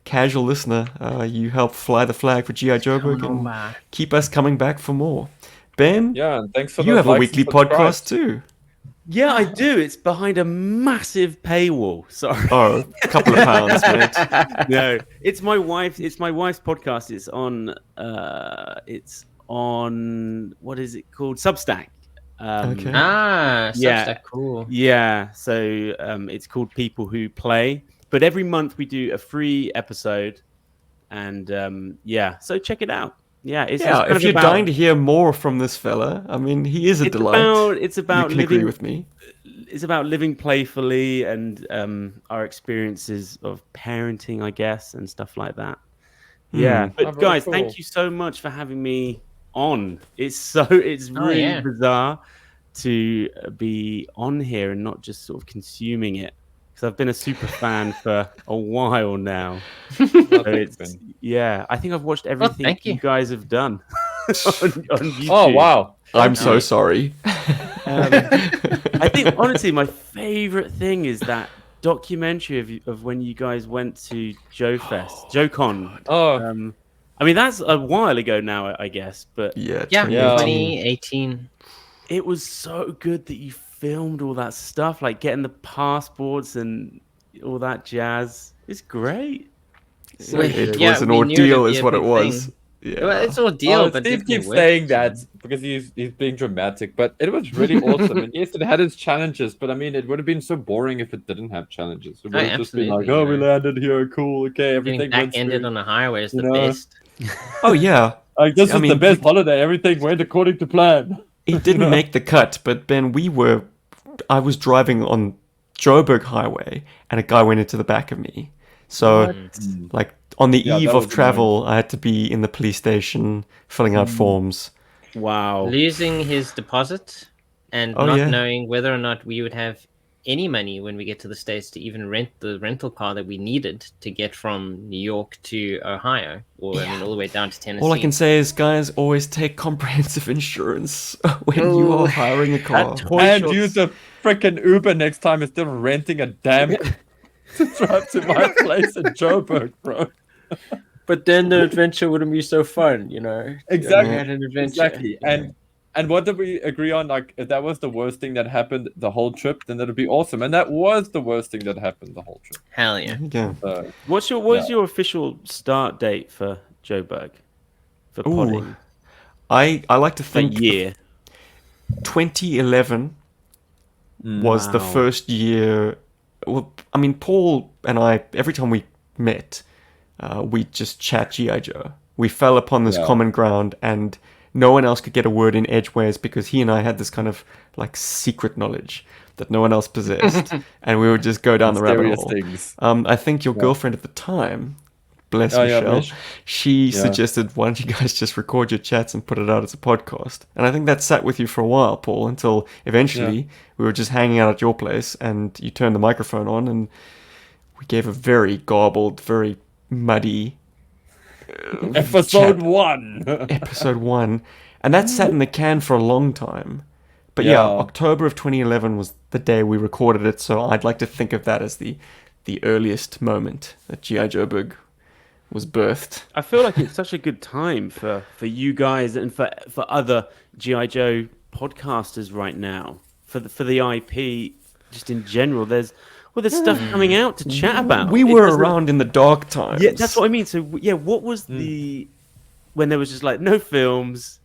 casual listener. You help fly the flag for GI Joburg and keep us coming back for more. Ben, Yeah, and thanks for you those have a likes weekly and subscribes. podcast too. Yeah, I do. It's behind a massive paywall. Sorry. Oh, a couple of pounds, mate. No, it's my wife. It's my wife's podcast. It's on. What is it called? Substack. Okay. Substack, cool. Yeah. So it's called People Who Play. But every month we do a free episode, and so check it out. Yeah, it's kind if of you're about, dying to hear more from this fella, I mean, he is a delight. It's about you can living agree with me. It's about living playfully and our experiences of parenting, I guess, and stuff like that. Yeah, but very guys, cool. thank you so much for having me on. It's really bizarre to be on here and not just sort of consuming it, because I've been a super fan for a while now. So I think I've watched everything you guys have done on YouTube. Oh wow! I'm so sorry. I think honestly, my favorite thing is that documentary of when you guys went to JoeCon. I mean, that's a while ago now, I guess, but Yeah, Yeah, 2018. 2018. it was so good that you filmed all that stuff, like getting the passports and all that jazz. It's great. So It good. was an we knew it'd ordeal, be is a what it big was. thing. Yeah. Well, it's ordeal, but Steve definitely keeps worth saying it, that so. because he's being dramatic, but it was really awesome. And yes, it had its challenges, but I mean, it would have been so boring if it didn't have challenges. It would have just been like, absolutely, oh, you we know. landed here, cool, okay, Getting everything went back-ended smooth. on a highway is You the know? best. Oh yeah. Like this I was the mean, best holiday. Everything went according to plan. It didn't make the cut, but Ben, I was driving on Joburg Highway, and a guy went into the back of me. So, like, on the Yeah, eve that of was travel, I had to be in the police station filling out forms. Wow. Losing his deposit and Oh, not yeah. knowing whether or not we would have any money when we get to the States to even rent the rental car that we needed to get from New York to Ohio, or I mean, all the way down to Tennessee. All I can say is, guys, always take comprehensive insurance when you are hiring a car. And use a freaking Uber next time instead of renting a damn to drive to my place in Joburg, bro. But then the adventure wouldn't be so fun, you know. Exactly. Had an adventure. Exactly. And what did we agree on? Like, if that was the worst thing that happened the whole trip, then that'd be awesome. And that was the worst thing that happened the whole trip. Hell yeah. Yeah. So, What is your official start date for Joburg? For Ooh. podding? I like to think Like year. 2011 was the Wow. first year. Well, I mean, Paul and I, every time we met, we just chat G.I. Joe. We fell upon this Yeah. common ground, and no one else could get a word in edgeways because he and I had this kind of like secret knowledge that no one else possessed, and we would just go down the rabbit mysterious hole. things. I think your girlfriend at the time, bless Oh, yeah, Michelle, Mish. she suggested, why don't you guys just record your chats and put it out as a podcast? And I think that sat with you for a while, Paul, until eventually we were just hanging out at your place and you turned the microphone on and we gave a very garbled, very muddy Episode chat. 1. Episode 1. And that sat in the can for a long time. But yeah, October of 2011 was the day we recorded it, so I'd like to think of that as the earliest moment that GI Joburg was birthed. I feel like it's such a good time for you guys and for other G.I. Joe podcasters right now. For the IP, just in general, there's stuff coming out to chat about. We were around in the dark times. Yeah, that's what I mean. So yeah, what was when there was just like no films?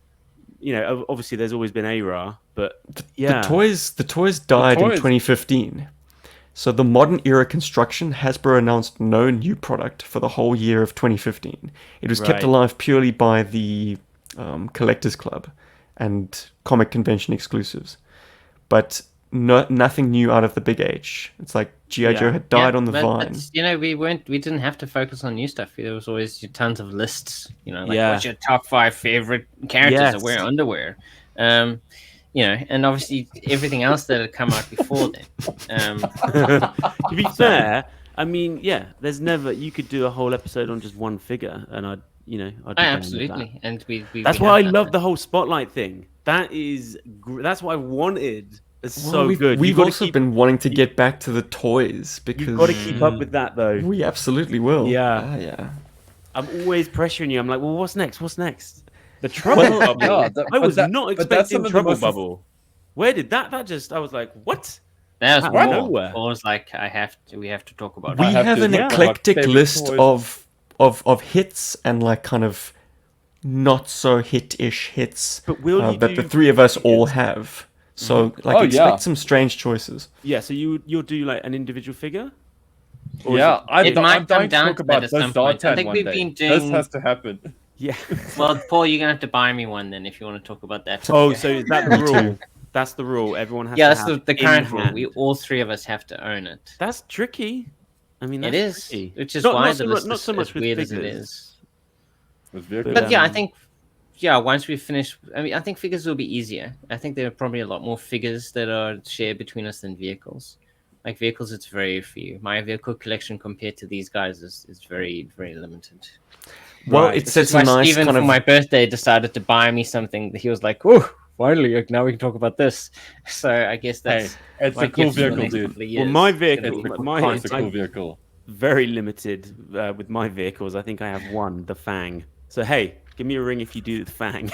You know, obviously there's always been ARAH, but yeah, The toys died in 2015. So the modern era construction, Hasbro announced no new product for the whole year of 2015. It was kept Right. alive purely by the Collectors Club and comic convention exclusives. But nothing new out of the big H. It's like G.I. Joe had died on the vine. But, you know, we didn't have to focus on new stuff. There was always tons of lists, you know, like Yeah. what's your top 5 favorite characters that wear underwear? You know, and obviously everything else that had come out before then. To be fair, I mean, yeah, there's never you could do a whole episode on just one figure, and I'd be down with that. Absolutely, and we That's we why I have done love that. the whole spotlight thing. That is, that's what I wanted. It's Well, so good. We've You've got also to keep, been wanting to get back to the toys because you've got to keep up with that though. we absolutely will. Yeah. Yeah. I'm always pressuring you. I'm like, well, what's next? What's next? The trouble bubble. yeah, I was but not but that's some expecting of the trouble most- bubble. Where did that? That just. I was like, what? That was Out of more. nowhere. Paul was like, we have to talk about We I it. have have to an talk about eclectic favorite list toys. of hits and like kind of not so hit-ish hits But will you that do the three of us all figures? have. So like Oh, expect yeah. some strange choices. Yeah. So you'll do like an individual figure. Or is Yeah, It might I'm dying come down to talk to about that at this some point. I Zartan think one we've day. been This doing- has to happen. Yeah. Well, Paul, you're gonna have to buy me one then if you want to talk about that. Oh, figure. so is that the rule? That's the rule. Everyone has yeah, to that's have the in current rule. hand. We all 3 of us have to own it. That's tricky. I mean, It that's is, tricky. which is Not- why not the so mu- list not is so much as with weird as it figures. is. It's very But, But yeah, I Um, think once we finish, I think figures will be easier. I think there are probably a lot more figures that are shared between us than vehicles. Like vehicles, it's very few. My vehicle collection compared to these guys is very, very limited. Well, Right. it Which sets is a why nice Steven, kind for of my birthday, decided to buy me something that he was like, "Oh, finally, now we can talk about this." So I guess Hey, that's it's my a cool gift for the vehicle, next dude. couple of Well, years. my It's gonna vehicle, be my- content. It's a cool vehicle. very limited with my vehicles. I think I have one, the Fang. So hey, give me a ring if you do the Fang.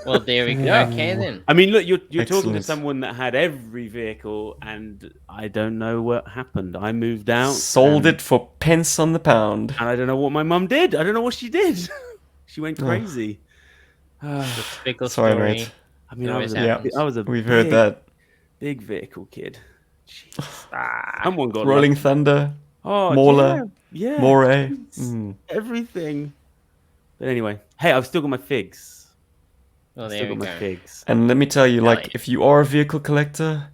Well, there we go. Yeah. Okay, then. I mean, look, you're talking to Excellent. someone that had every vehicle, and I don't know what happened. I moved out, Sold and, it for pence on the pound. and I don't know what my mum did. I don't know what she did. She went crazy. The fickle Sorry, story. mate. I mean, It I always was, happens. I was a We've heard that. big vehicle kid. Jeez. Ah, Someone got Rolling lucky. Thunder, Oh, Mauler, yeah, Moray. jeez. Everything. But anyway, hey, I've still got my figs. well, Still there we got my go. figs. And let me tell you, like, Nice. if you are a vehicle collector,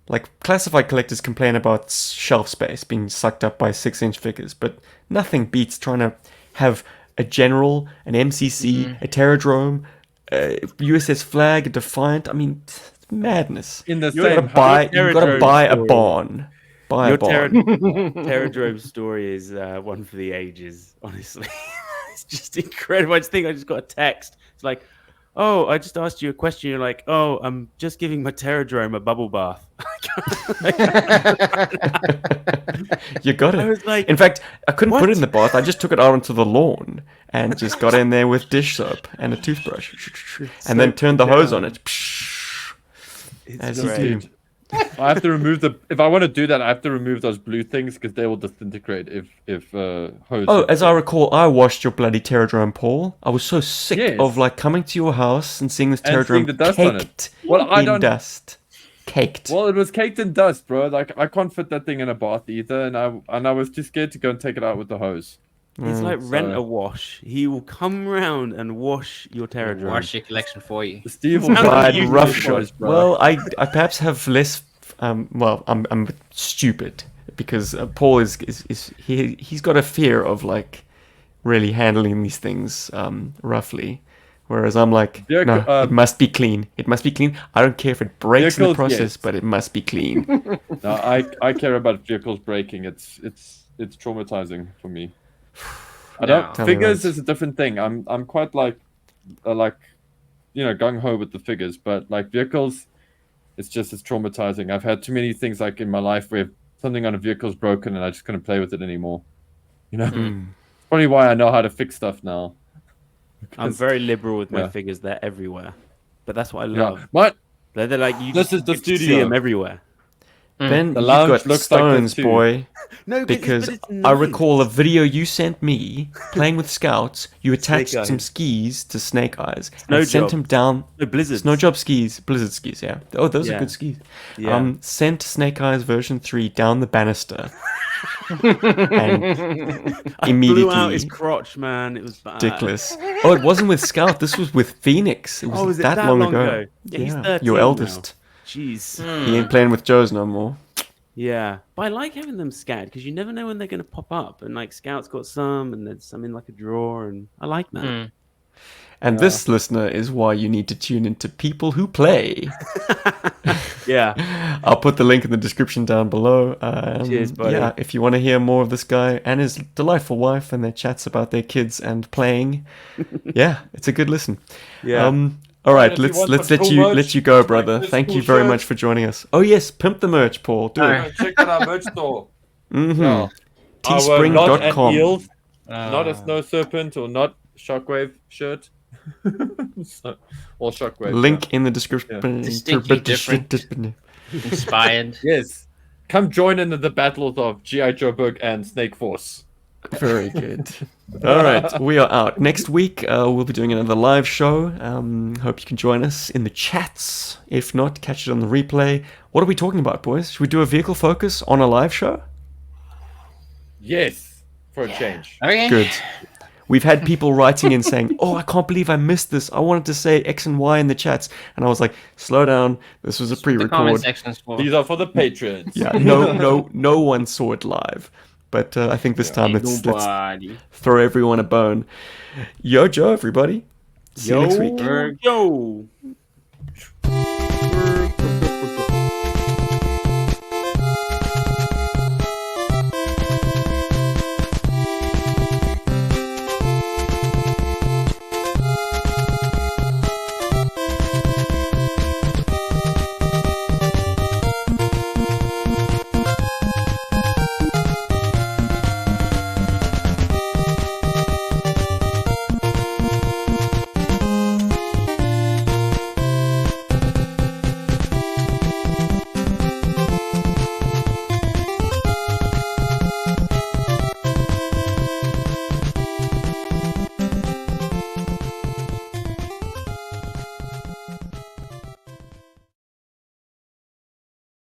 like, classified collectors complain about shelf space being sucked up by 6-inch figures, but nothing beats trying to have a General, an MCC, a Terradrome, a USS Flag, a Defiant. I mean, it's madness. In the You gotta same buy, you gotta Terradrome buy a story. barn. Buy Your a barn. Terradrome story is one for the ages, honestly. It's just incredible. I just got a text. It's like, oh, I just asked you a question. You're like, oh, I'm just giving my Terradrome a bubble bath. You got I it. was like, In fact, I couldn't put it what? in the bath. I just took it out onto the lawn and just got in there with dish soap and a toothbrush, and then Soaked turned the hose down. on it. It's As you great. do. I have to remove if I want to do that, I have to remove those blue things because they will disintegrate if hose. Oh, hits as I them. recall, I washed your bloody Terradrome, Paul. I was so sick Yes. of like coming to your house and seeing this And Terradrome seeing the dust on it. caked Well, I in don't. dust. Caked. Well, it was caked in dust, bro. Like I can't fit that thing in a bath either, and I was too scared to go and take it out with the hose. It's like rent So- a wash. He will come round and wash your Terradrome. Wash your collection for you. Steve will Sounds like Right, you rough do shot. boys, bro. Well, I perhaps have less. Well, I'm stupid because Paul he's got a fear of like really handling these things roughly, whereas I'm like, Vehicle- no, it must be clean. It must be clean. I don't care if it breaks in the Vehicles, process, yes. but it must be clean. No, I care about vehicles breaking. It's traumatizing for me. I No. don't. Tell me Figures about it. is a different thing. I'm quite like gung ho with the figures, but like vehicles, it's traumatizing. I've had too many things like in my life where something on a vehicle's broken and I just couldn't play with it anymore. You know, probably why I know how to fix stuff now. I'm very liberal with my Yeah. figures. They're everywhere. But that's what I Yeah, love. but They're like, you This just is the get to see studio. them everywhere. Ben, The you've lounge got looks like this stones, too. boy. No, Because but it's I nice. recall a video you sent me playing with scouts. You attached Snake some Eyes. skis to Snake Eyes Snow and sent Jobs. him down. No, blizzards. Snow job skis, blizzard skis, yeah. Oh, those are Yeah. good skis. Yeah. Sent Snake Eyes version 3 down the banister. And I blew out his immediately crotch, man. It was bad. ridiculous. Oh, it wasn't with Scout. This was with Phoenix. It was Oh, is it that, that long long ago. ago? Yeah, he's 13 your now. eldest. Jeez. He ain't playing with Joe's no more. Yeah. But I like having them scattered because you never know when they're going to pop up. And like Scout's got some, and there's some in like a drawer. And I like that. And this, listener, is why you need to tune into People Who Play. Yeah. I'll put the link in the description down below. Cheers, buddy. Yeah, if you want to hear more of this guy and his delightful wife and their chats about their kids and playing, yeah, it's a good listen. Yeah. All right, if you let's want let some cool you merch, let you go, like brother. this Thank cool you very shirt. much for joining us. Oh yes, pimp the merch, Paul. Do it. check out our merch store. Mm-hmm. Yeah. Not an Teespring.com. eel, not a snow serpent, or not shockwave shirt. So, or shockwave. Link in the description. Distinctly different. Inspired. Yeah. Yes. Come join in the battles of GI Joburg and Snake Force. Very good. All right, we are out. Next week, we'll be doing another live show. Hope you can join us in the chats. If not, catch it on the replay. What are we talking about, boys? Should we do a vehicle focus on a live show? Yes, for a change. Okay. Good. We've had people writing in saying, "Oh, I can't believe I missed this. I wanted to say X and Y in the chats," and I was like, "Slow down. This was a The comment pre-record. section's for. These are for the patrons. Yeah, no one saw it live." But I think this time let's Nobody. throw everyone a bone. Yo, Joe, everybody. See you next week. Yo.